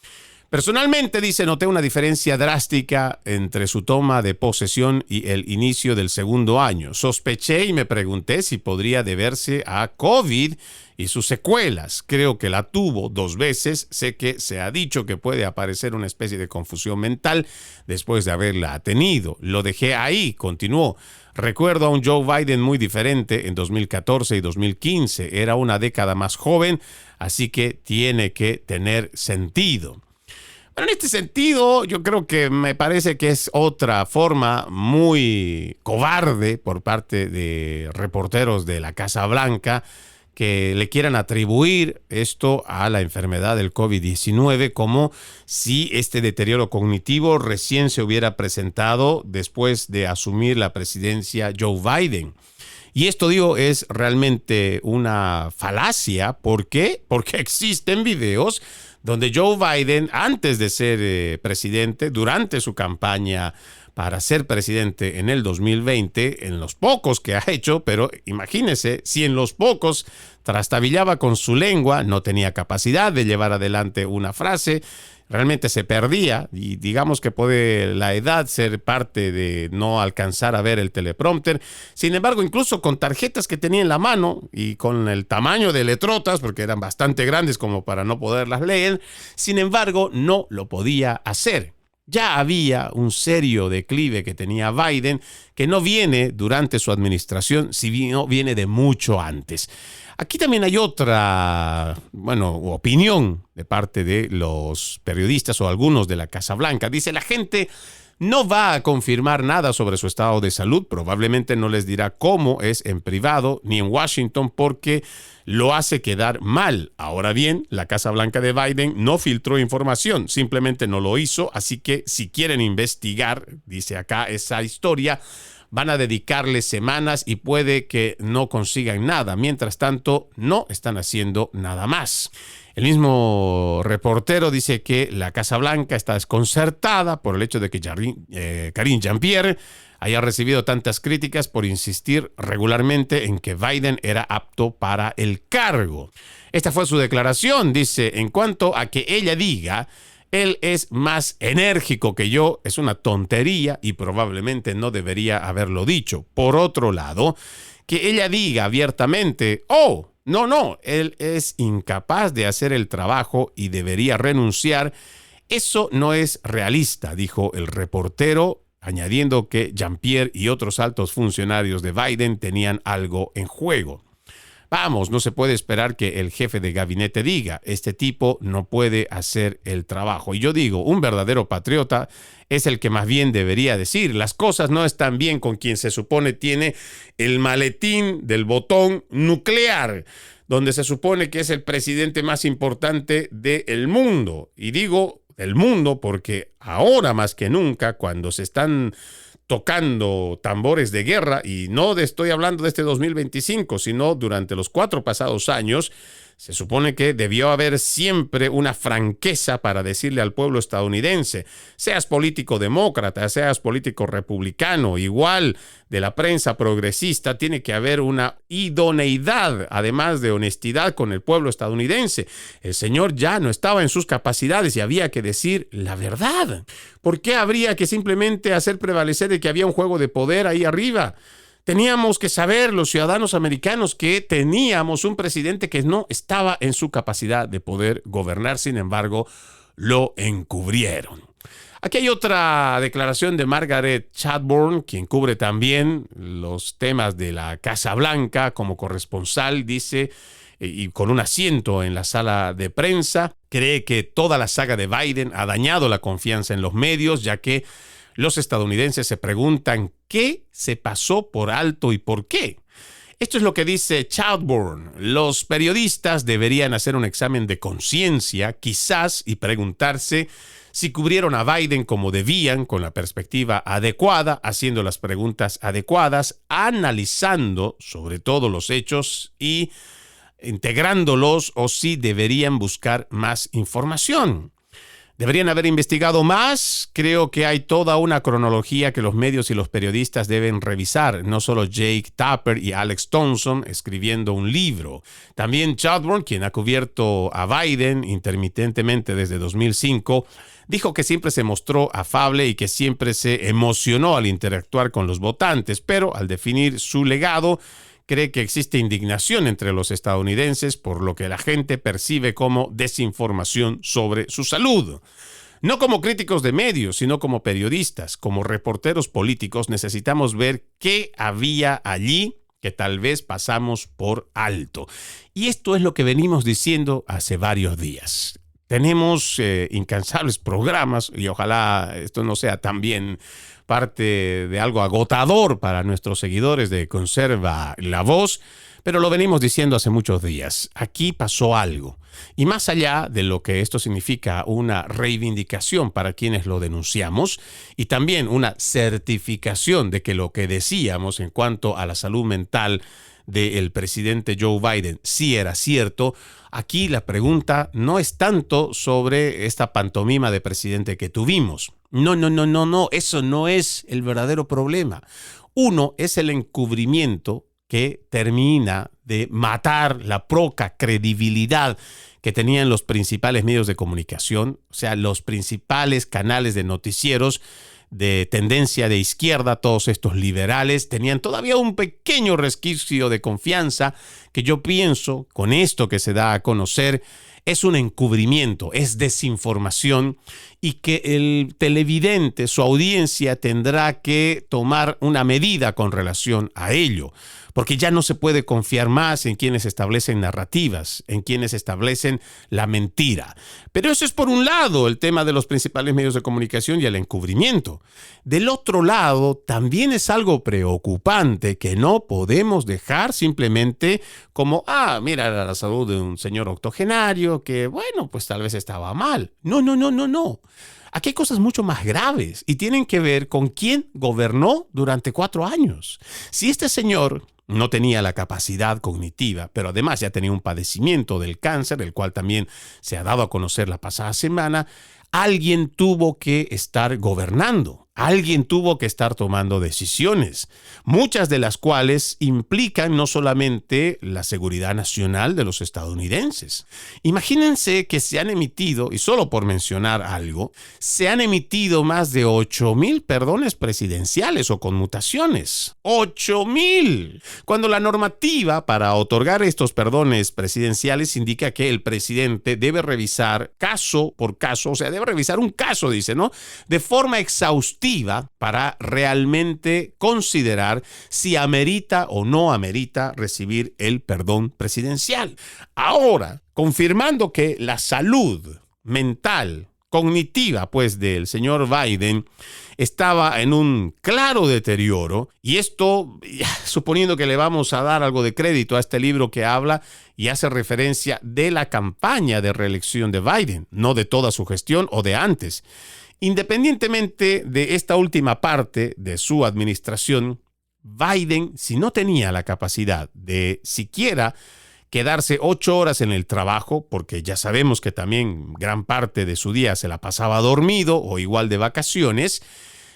Personalmente, dice, noté una diferencia drástica entre su toma de posesión y el inicio del segundo año. Sospeché y me pregunté si podría deberse a COVID y sus secuelas. Creo que la tuvo 2 veces. Sé que se ha dicho que puede aparecer una especie de confusión mental después de haberla tenido. Lo dejé ahí, continuó. Recuerdo a un Joe Biden muy diferente en 2014 y 2015. Era una década más joven, así que tiene que tener sentido. Pero en este sentido, yo creo que me parece que es otra forma muy cobarde por parte de reporteros de la Casa Blanca que le quieran atribuir esto a la enfermedad del COVID-19 como si este deterioro cognitivo recién se hubiera presentado después de asumir la presidencia Joe Biden. Y esto, digo, es realmente una falacia. ¿Por qué? Porque existen videos donde Joe Biden, antes de ser presidente, durante su campaña para ser presidente en el 2020, en los pocos que ha hecho, pero imagínese, si en los pocos trastabillaba con su lengua, no tenía capacidad de llevar adelante una frase, realmente se perdía, y digamos que puede la edad ser parte de no alcanzar a ver el teleprompter. Sin embargo, incluso con tarjetas que tenía en la mano y con el tamaño de letrotas, porque eran bastante grandes como para no poderlas leer, sin embargo, no lo podía hacer. Ya había un serio declive que tenía Biden, que no viene durante su administración, sino viene de mucho antes. Aquí también hay otra, opinión de parte de los periodistas o algunos de la Casa Blanca. Dice, la gente no va a confirmar nada sobre su estado de salud, probablemente no les dirá cómo es en privado ni en Washington porque lo hace quedar mal. Ahora bien, la Casa Blanca de Biden no filtró información, simplemente no lo hizo, así que si quieren investigar, dice acá esa historia, van a dedicarle semanas y puede que no consigan nada. Mientras tanto, no están haciendo nada más. El mismo reportero dice que la Casa Blanca está desconcertada por el hecho de que Karine Jean-Pierre haya recibido tantas críticas por insistir regularmente en que Biden era apto para el cargo. Esta fue su declaración, dice, en cuanto a que ella diga él es más enérgico que yo, es una tontería y probablemente no debería haberlo dicho. Por otro lado, que ella diga abiertamente, no, él es incapaz de hacer el trabajo y debería renunciar, eso no es realista, dijo el reportero, añadiendo que Jean-Pierre y otros altos funcionarios de Biden tenían algo en juego. Vamos, no se puede esperar que el jefe de gabinete diga, este tipo no puede hacer el trabajo. Y yo digo, un verdadero patriota es el que más bien debería decir, las cosas no están bien con quien se supone tiene el maletín del botón nuclear, donde se supone que es el presidente más importante del mundo. Y digo del mundo porque ahora más que nunca, cuando se están tocando tambores de guerra, y no estoy hablando de este 2025, sino durante los 4 pasados años, se supone que debió haber siempre una franqueza para decirle al pueblo estadounidense, seas político demócrata, seas político republicano, igual de la prensa progresista, tiene que haber una idoneidad, además de honestidad con el pueblo estadounidense. El señor ya no estaba en sus capacidades y había que decir la verdad. ¿Por qué habría que simplemente hacer prevalecer de que había un juego de poder ahí arriba? Teníamos que saber, los ciudadanos americanos, que teníamos un presidente que no estaba en su capacidad de poder gobernar, sin embargo, lo encubrieron. Aquí hay otra declaración de Margaret Chadbourne, quien cubre también los temas de la Casa Blanca como corresponsal, dice, y con un asiento en la sala de prensa, cree que toda la saga de Biden ha dañado la confianza en los medios, ya que los estadounidenses se preguntan qué se pasó por alto y por qué. Esto es lo que dice Chadbourne. Los periodistas deberían hacer un examen de conciencia, quizás, y preguntarse si cubrieron a Biden como debían, con la perspectiva adecuada, haciendo las preguntas adecuadas, analizando sobre todo los hechos y integrándolos, o si deberían buscar más información. ¿Deberían haber investigado más? Creo que hay toda una cronología que los medios y los periodistas deben revisar. No solo Jake Tapper y Alex Thompson escribiendo un libro. También Chadbourne, quien ha cubierto a Biden intermitentemente desde 2005, dijo que siempre se mostró afable y que siempre se emocionó al interactuar con los votantes, pero al definir su legado, cree que existe indignación entre los estadounidenses por lo que la gente percibe como desinformación sobre su salud. No como críticos de medios, sino como periodistas, como reporteros políticos, necesitamos ver qué había allí que tal vez pasamos por alto. Y esto es lo que venimos diciendo hace varios días. Tenemos incansables programas y ojalá esto no sea también parte de algo agotador para nuestros seguidores de Conserva la Voz, pero lo venimos diciendo hace muchos días. Aquí pasó algo. Y más allá de lo que esto significa una reivindicación para quienes lo denunciamos y también una certificación de que lo que decíamos en cuanto a la salud mental del presidente Joe Biden sí era cierto, aquí la pregunta no es tanto sobre esta pantomima de presidente que tuvimos. No, eso no es el verdadero problema. Uno es el encubrimiento que termina de matar la poca credibilidad que tenían los principales medios de comunicación, o sea, los principales canales de noticieros de tendencia de izquierda, todos estos liberales, tenían todavía un pequeño resquicio de confianza que yo pienso, con esto que se da a conocer, es un encubrimiento, es desinformación y que el televidente, su audiencia, tendrá que tomar una medida con relación a ello, porque ya no se puede confiar más en quienes establecen narrativas, en quienes establecen la mentira. Pero eso es por un lado el tema de los principales medios de comunicación y el encubrimiento. Del otro lado, también es algo preocupante que no podemos dejar simplemente como, mira la salud de un señor octogenario que, bueno, pues tal vez estaba mal. No. Aquí hay cosas mucho más graves y tienen que ver con quién gobernó durante 4 años. Si este señor no tenía la capacidad cognitiva, pero además ya tenía un padecimiento del cáncer, el cual también se ha dado a conocer la pasada semana, alguien tuvo que estar gobernando. Alguien tuvo que estar tomando decisiones, muchas de las cuales implican no solamente la seguridad nacional de los estadounidenses. Imagínense que se han emitido, y solo por mencionar algo, se han emitido más de 8,000 perdones presidenciales o conmutaciones. ¡8,000! Cuando la normativa para otorgar estos perdones presidenciales indica que el presidente debe revisar caso por caso, o sea, debe revisar un caso, dice, ¿no? De forma exhaustiva para realmente considerar si amerita o no amerita recibir el perdón presidencial. Ahora, confirmando que la salud mental, cognitiva, pues, del señor Biden estaba en un claro deterioro, y esto, suponiendo que le vamos a dar algo de crédito a este libro que habla y hace referencia de la campaña de reelección de Biden, no de toda su gestión o de antes. Independientemente de esta última parte de su administración, Biden, si no tenía la capacidad de siquiera quedarse 8 horas en el trabajo, porque ya sabemos que también gran parte de su día se la pasaba dormido o igual de vacaciones,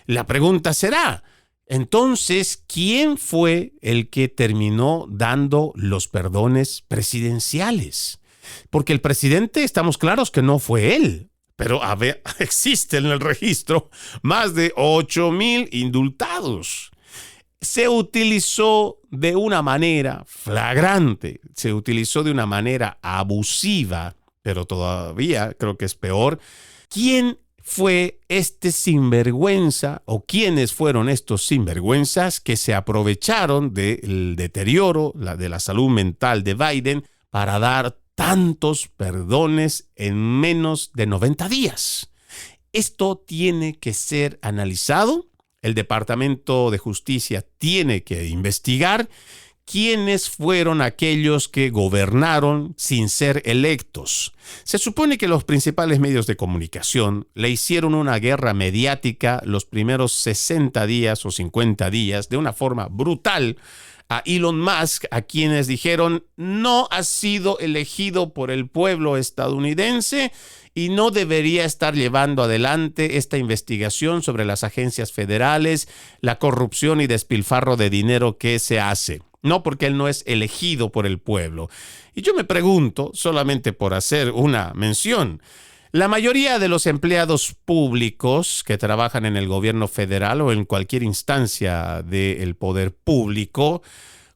la pregunta será, entonces, ¿quién fue el que terminó dando los perdones presidenciales? Porque el presidente, estamos claros que no fue él. Pero existe en el registro más de 8,000 indultados. Se utilizó de una manera flagrante, se utilizó de una manera abusiva, pero todavía creo que es peor. ¿Quién fue este sinvergüenza o quiénes fueron estos sinvergüenzas que se aprovecharon del deterioro de la salud mental de Biden para dar tantos perdones en menos de 90 días? Esto tiene que ser analizado. El Departamento de Justicia tiene que investigar quiénes fueron aquellos que gobernaron sin ser electos. Se supone que los principales medios de comunicación le hicieron una guerra mediática los primeros 60 días o 50 días de una forma brutal a Elon Musk, a quienes dijeron no ha sido elegido por el pueblo estadounidense y no debería estar llevando adelante esta investigación sobre las agencias federales, la corrupción y despilfarro de dinero que se hace. No, porque él no es elegido por el pueblo. Y yo me pregunto, solamente por hacer una mención, la mayoría de los empleados públicos que trabajan en el gobierno federal o en cualquier instancia del poder público,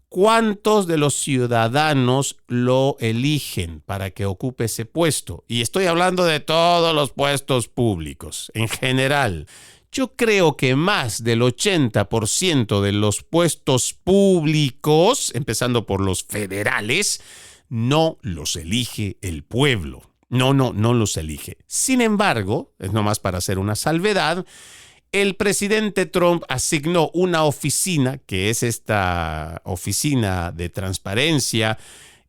¿cuántos de los ciudadanos lo eligen para que ocupe ese puesto? Y estoy hablando de todos los puestos públicos en general. Yo creo que más del 80% de los puestos públicos, empezando por los federales, no los elige el pueblo. No los elige. Sin embargo, es nomás para hacer una salvedad, el presidente Trump asignó una oficina, que es esta oficina de transparencia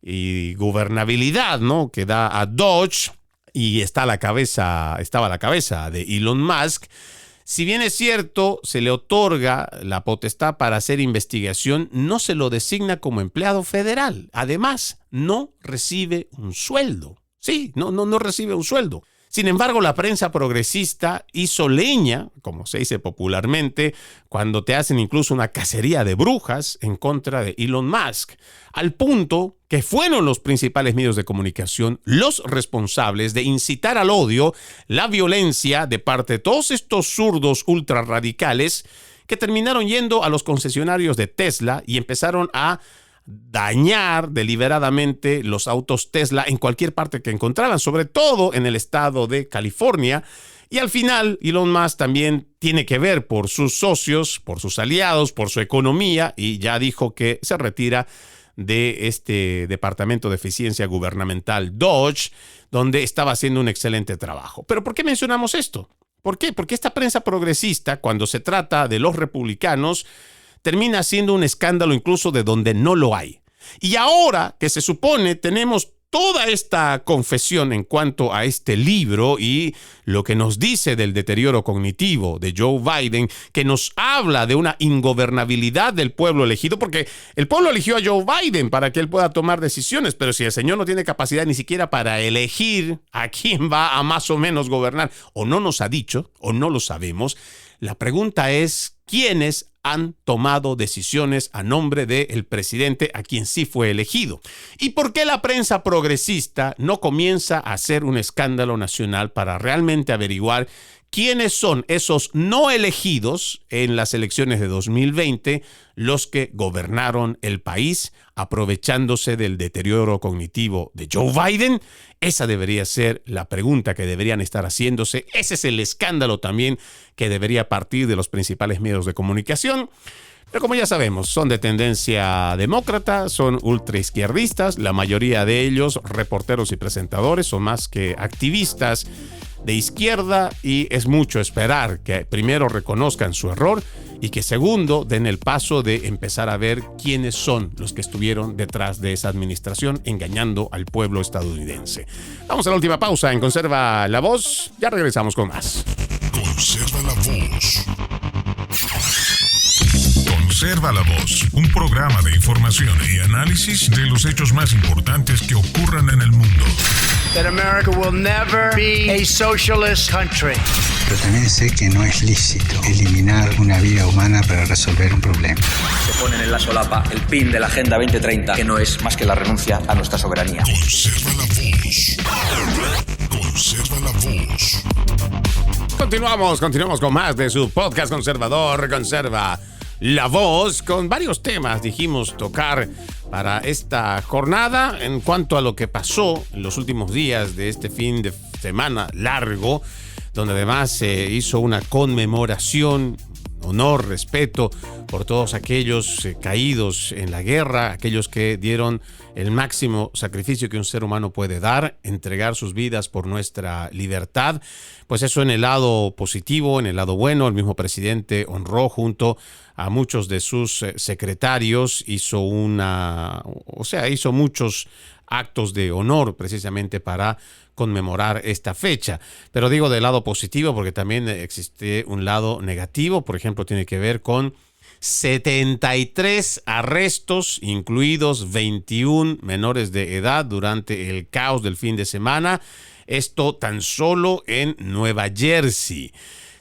y gobernabilidad, ¿no?, que da a DOGE, y estaba a la cabeza de Elon Musk. Si bien es cierto, se le otorga la potestad para hacer investigación, no se lo designa como empleado federal. Además, no recibe un sueldo. Sí, no recibe un sueldo. Sin embargo, la prensa progresista hizo leña, como se dice popularmente, cuando te hacen incluso una cacería de brujas en contra de Elon Musk, al punto que fueron los principales medios de comunicación los responsables de incitar al odio, la violencia de parte de todos estos zurdos ultrarradicales que terminaron yendo a los concesionarios de Tesla y empezaron a dañar deliberadamente los autos Tesla en cualquier parte que encontraban, sobre todo en el estado de California. Y al final, Elon Musk también tiene que ver por sus socios, por sus aliados, por su economía, y ya dijo que se retira de este departamento de eficiencia gubernamental Dodge, donde estaba haciendo un excelente trabajo. ¿Pero por qué mencionamos esto? ¿Por qué? Porque esta prensa progresista, cuando se trata de los republicanos, termina siendo un escándalo incluso de donde no lo hay. Y ahora que se supone tenemos toda esta confesión en cuanto a este libro y lo que nos dice del deterioro cognitivo de Joe Biden, que nos habla de una ingobernabilidad del pueblo elegido, porque el pueblo eligió a Joe Biden para que él pueda tomar decisiones, pero si el señor no tiene capacidad ni siquiera para elegir a quién va a más o menos gobernar, o no nos ha dicho, o no lo sabemos, la pregunta es, ¿quiénes han tomado decisiones a nombre del presidente a quien sí fue elegido? ¿Y por qué la prensa progresista no comienza a hacer un escándalo nacional para realmente averiguar quiénes son esos no elegidos en las elecciones de 2020, los que gobernaron el país aprovechándose del deterioro cognitivo de Joe Biden? Esa debería ser la pregunta que deberían estar haciéndose. Ese es el escándalo también que debería partir de los principales medios de comunicación. Pero como ya sabemos, son de tendencia demócrata, son ultraizquierdistas, la mayoría de ellos, reporteros y presentadores, son más que activistas de izquierda, y es mucho esperar que primero reconozcan su error y que segundo den el paso de empezar a ver quiénes son los que estuvieron detrás de esa administración engañando al pueblo estadounidense. Vamos a la última pausa en Conserva la Voz, ya regresamos con más. Conserva la Voz. Conserva la Voz, un programa de información y análisis de los hechos más importantes que ocurran en el mundo. That America will never be a socialist country. Pero también sé que no es lícito eliminar una vida humana para resolver un problema. Se ponen en la solapa el pin de la Agenda 2030, que no es más que la renuncia a nuestra soberanía. Conserva la Voz. Conserva la Voz. Continuamos con más de su podcast conservador, Conserva la Voz, con varios temas dijimos tocar para esta jornada en cuanto a lo que pasó en los últimos días de este fin de semana largo, donde además se hizo una conmemoración, honor, respeto por todos aquellos caídos en la guerra, aquellos que dieron el máximo sacrificio que un ser humano puede dar, entregar sus vidas por nuestra libertad. Pues eso en el lado positivo, en el lado bueno, el mismo presidente honró junto a muchos de sus secretarios, hizo muchos actos de honor precisamente para conmemorar esta fecha. Pero digo del lado positivo porque también existe un lado negativo. Por ejemplo, tiene que ver con 73 arrestos, incluidos 21 menores de edad durante el caos del fin de semana. Esto tan solo en Nueva Jersey.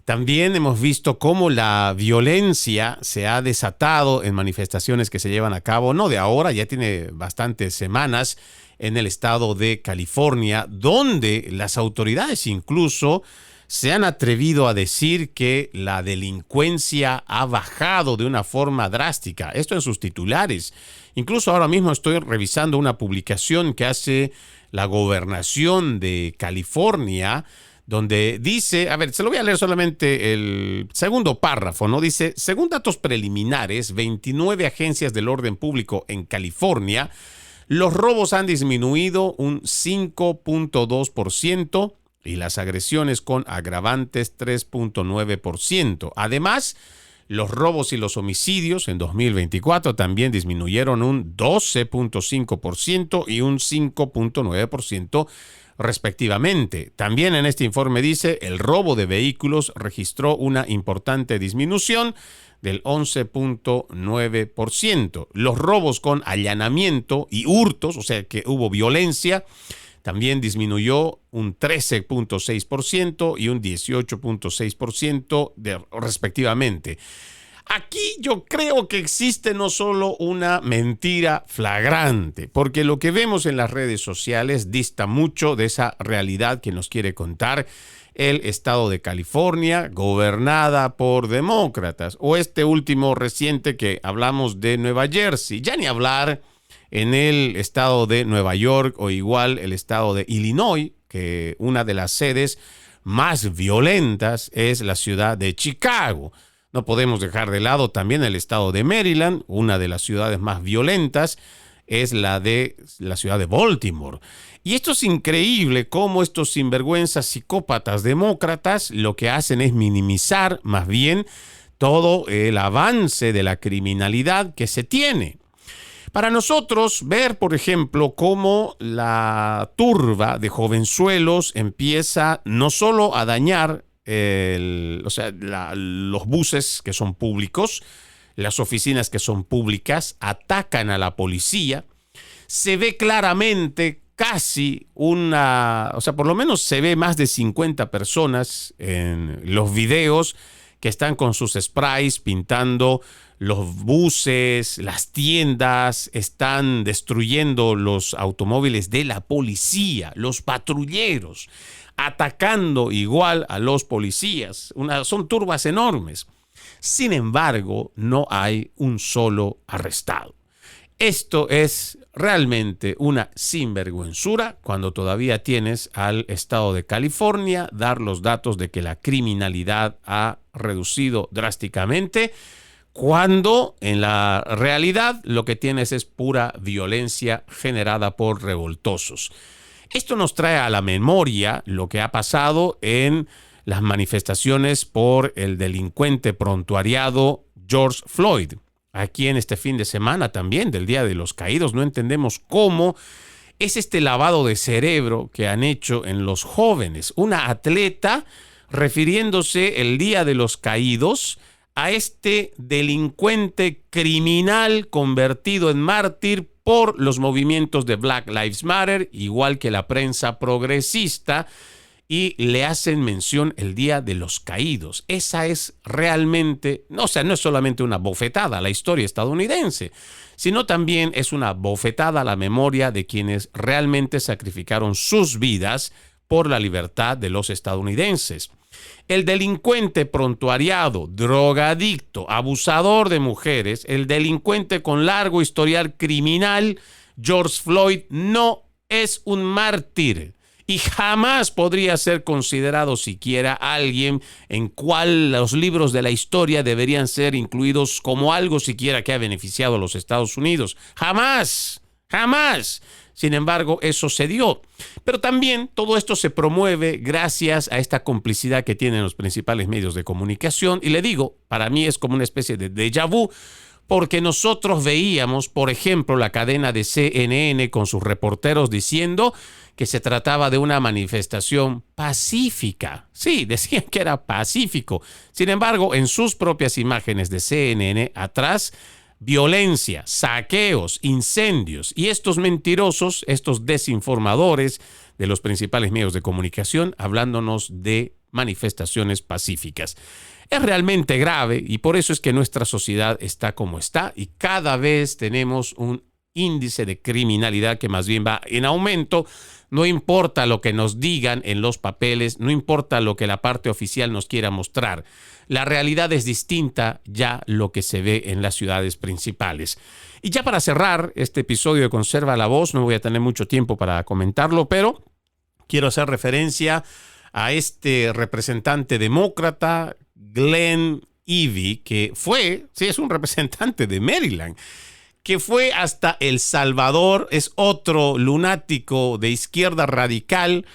También hemos visto cómo la violencia se ha desatado en manifestaciones que se llevan a cabo, no de ahora, ya tiene bastantes semanas, en el estado de California, donde las autoridades incluso se han atrevido a decir que la delincuencia ha bajado de una forma drástica. Esto en sus titulares. Incluso ahora mismo estoy revisando una publicación que hace la gobernación de California, donde dice, se lo voy a leer solamente el segundo párrafo, ¿no? Dice, según datos preliminares, 29 agencias del orden público en California, los robos han disminuido un 5.2% y las agresiones con agravantes 3.9%. Además, los robos y los homicidios en 2024 también disminuyeron un 12.5% y un 5.9%. respectivamente. También en este informe dice, el robo de vehículos registró una importante disminución del 11.9%. Los robos con allanamiento y hurtos, o sea que hubo violencia, también disminuyó un 13.6% y un 18.6% respectivamente. Aquí yo creo que existe no solo una mentira flagrante, porque lo que vemos en las redes sociales dista mucho de esa realidad que nos quiere contar el estado de California, gobernada por demócratas, o este último reciente que hablamos de Nueva Jersey, ya ni hablar en el estado de Nueva York o igual el estado de Illinois, que una de las sedes más violentas es la ciudad de Chicago. No podemos dejar de lado también el estado de Maryland, una de las ciudades más violentas es la ciudad de Baltimore. Y esto es increíble cómo estos sinvergüenzas psicópatas demócratas lo que hacen es minimizar más bien todo el avance de la criminalidad que se tiene. Para nosotros, ver, por ejemplo, cómo la turba de jovenzuelos empieza no solo a dañar los buses que son públicos, las oficinas que son públicas, atacan a la policía, se ve claramente casi por lo menos se ve más de 50 personas en los videos que están con sus sprays pintando los buses, las tiendas, están destruyendo los automóviles de la policía, los patrulleros, atacando igual a los policías. Son turbas enormes. Sin embargo, no hay un solo arrestado. Esto es realmente una sinvergüenzura cuando todavía tienes al estado de California dar los datos de que la criminalidad ha reducido drásticamente, cuando en la realidad lo que tienes es pura violencia generada por revoltosos. Esto nos trae a la memoria lo que ha pasado en las manifestaciones por el delincuente prontuariado George Floyd. Aquí en este fin de semana también, del Día de los Caídos, no entendemos cómo es este lavado de cerebro que han hecho en los jóvenes. Una atleta refiriéndose el Día de los Caídos a este delincuente criminal convertido en mártir por los movimientos de Black Lives Matter, igual que la prensa progresista, y le hacen mención el Día de los Caídos. Esa es realmente, no es solamente una bofetada a la historia estadounidense, sino también es una bofetada a la memoria de quienes realmente sacrificaron sus vidas por la libertad de los estadounidenses. El delincuente prontuariado, drogadicto, abusador de mujeres, el delincuente con largo historial criminal, George Floyd, no es un mártir y jamás podría ser considerado siquiera alguien en cual los libros de la historia deberían ser incluidos como algo siquiera que ha beneficiado a los Estados Unidos. ¡Jamás! ¡Jamás! Sin embargo, eso se dio. Pero también todo esto se promueve gracias a esta complicidad que tienen los principales medios de comunicación. Y le digo, para mí es como una especie de déjà vu, porque nosotros veíamos, por ejemplo, la cadena de CNN con sus reporteros diciendo que se trataba de una manifestación pacífica. Sí, decían que era pacífico. Sin embargo, en sus propias imágenes de CNN atrás, violencia, saqueos, incendios, y estos mentirosos, estos desinformadores de los principales medios de comunicación hablándonos de manifestaciones pacíficas. Es realmente grave y por eso es que nuestra sociedad está como está y cada vez tenemos un índice de criminalidad que más bien va en aumento. No importa lo que nos digan en los papeles, no importa lo que la parte oficial nos quiera mostrar. La realidad es distinta ya lo que se ve en las ciudades principales. Y ya para cerrar este episodio de Conserva la Voz, no voy a tener mucho tiempo para comentarlo, pero quiero hacer referencia a este representante demócrata, Glenn Ivey, que es un representante de Maryland, que fue hasta El Salvador, es otro lunático de izquierda radical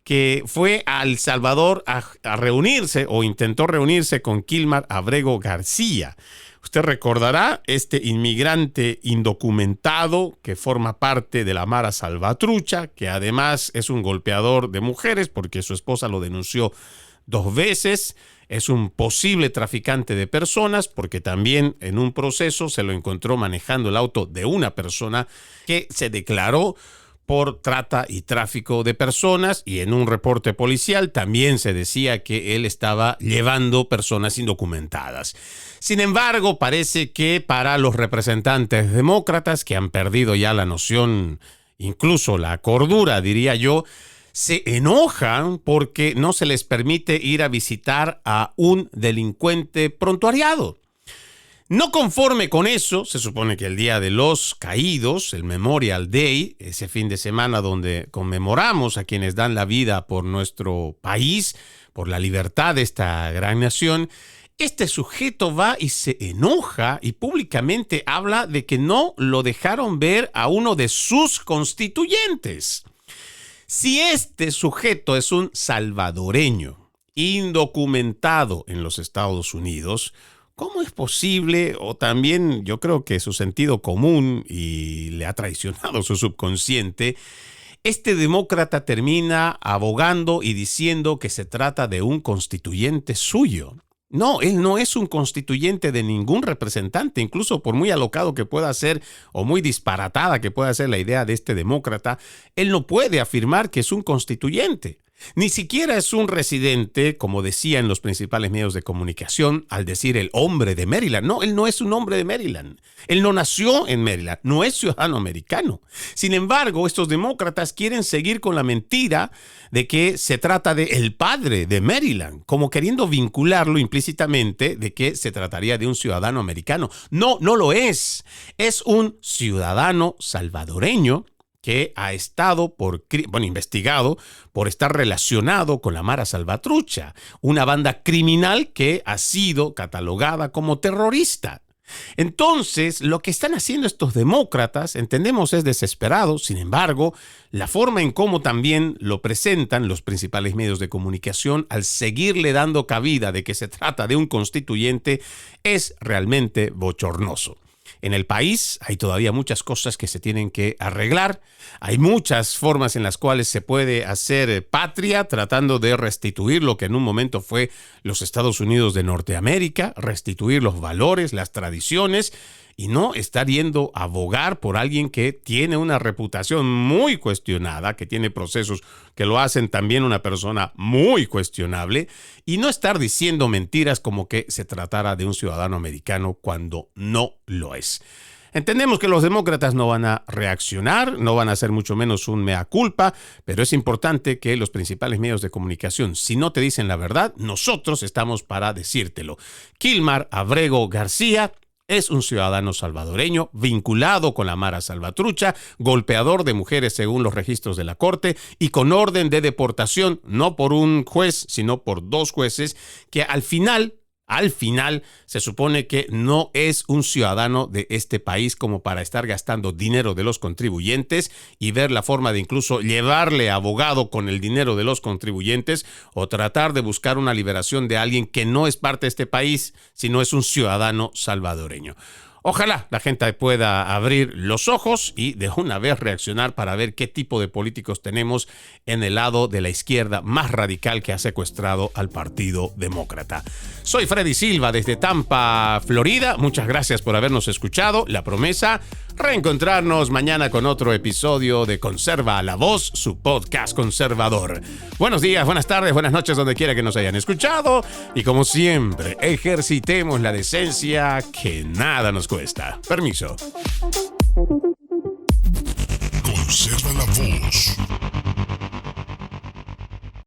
que fue a El Salvador a reunirse o intentó reunirse con Kilmar Abrego García. Usted recordará este inmigrante indocumentado que forma parte de la Mara Salvatrucha, que además es un golpeador de mujeres porque su esposa lo denunció 2 veces. Es un posible traficante de personas porque también en un proceso se lo encontró manejando el auto de una persona que se declaró por trata y tráfico de personas, y en un reporte policial también se decía que él estaba llevando personas indocumentadas. Sin embargo, parece que para los representantes demócratas, que han perdido ya la noción, incluso la cordura, diría yo, se enojan porque no se les permite ir a visitar a un delincuente prontuariado. No conforme con eso, se supone que el Día de los Caídos, el Memorial Day, ese fin de semana donde conmemoramos a quienes dan la vida por nuestro país, por la libertad de esta gran nación, este sujeto va y se enoja y públicamente habla de que no lo dejaron ver a uno de sus constituyentes. Si este sujeto es un salvadoreño indocumentado en los Estados Unidos, ¿cómo es posible? O también yo creo que su sentido común y le ha traicionado su subconsciente, este demócrata termina abogando y diciendo que se trata de un constituyente suyo. No, él no es un constituyente de ningún representante, incluso por muy alocado que pueda ser o muy disparatada que pueda ser la idea de este demócrata, él no puede afirmar que es un constituyente. Ni siquiera es un residente, como decía en los principales medios de comunicación, al decir el hombre de Maryland. No, él no es un hombre de Maryland. Él no nació en Maryland, no es ciudadano americano. Sin embargo, estos demócratas quieren seguir con la mentira de que se trata de el padre de Maryland, como queriendo vincularlo implícitamente de que se trataría de un ciudadano americano. No, no lo es. Es un ciudadano salvadoreño que ha estado investigado por estar relacionado con la Mara Salvatrucha, una banda criminal que ha sido catalogada como terrorista. Entonces, lo que están haciendo estos demócratas, entendemos, es desesperado. Sin embargo, la forma en cómo también lo presentan los principales medios de comunicación, al seguirle dando cabida de que se trata de un constituyente, es realmente bochornoso. En el país hay todavía muchas cosas que se tienen que arreglar. Hay muchas formas en las cuales se puede hacer patria tratando de restituir lo que en un momento fue los Estados Unidos de Norteamérica, restituir los valores, las tradiciones, y no estar yendo a abogar por alguien que tiene una reputación muy cuestionada, que tiene procesos que lo hacen también una persona muy cuestionable, y no estar diciendo mentiras como que se tratara de un ciudadano americano cuando no lo es. Entendemos que los demócratas no van a reaccionar, no van a hacer mucho menos un mea culpa, pero es importante que los principales medios de comunicación, si no te dicen la verdad, nosotros estamos para decírtelo. Kilmar Abrego García es un ciudadano salvadoreño vinculado con la Mara Salvatrucha, golpeador de mujeres según los registros de la corte y con orden de deportación, no por un juez, sino por dos jueces, que al final se supone que no es un ciudadano de este país como para estar gastando dinero de los contribuyentes y ver la forma de incluso llevarle abogado con el dinero de los contribuyentes o tratar de buscar una liberación de alguien que no es parte de este país, sino es un ciudadano salvadoreño. Ojalá la gente pueda abrir los ojos y de una vez reaccionar para ver qué tipo de políticos tenemos en el lado de la izquierda más radical que ha secuestrado al Partido Demócrata. Soy Freddy Silva desde Tampa, Florida. Muchas gracias por habernos escuchado. La promesa, reencontrarnos mañana con otro episodio de Conserva la Voz, su podcast conservador. Buenos días, buenas tardes, buenas noches, donde quiera que nos hayan escuchado. Y como siempre, ejercitemos la decencia que nada nos cuesta. Permiso.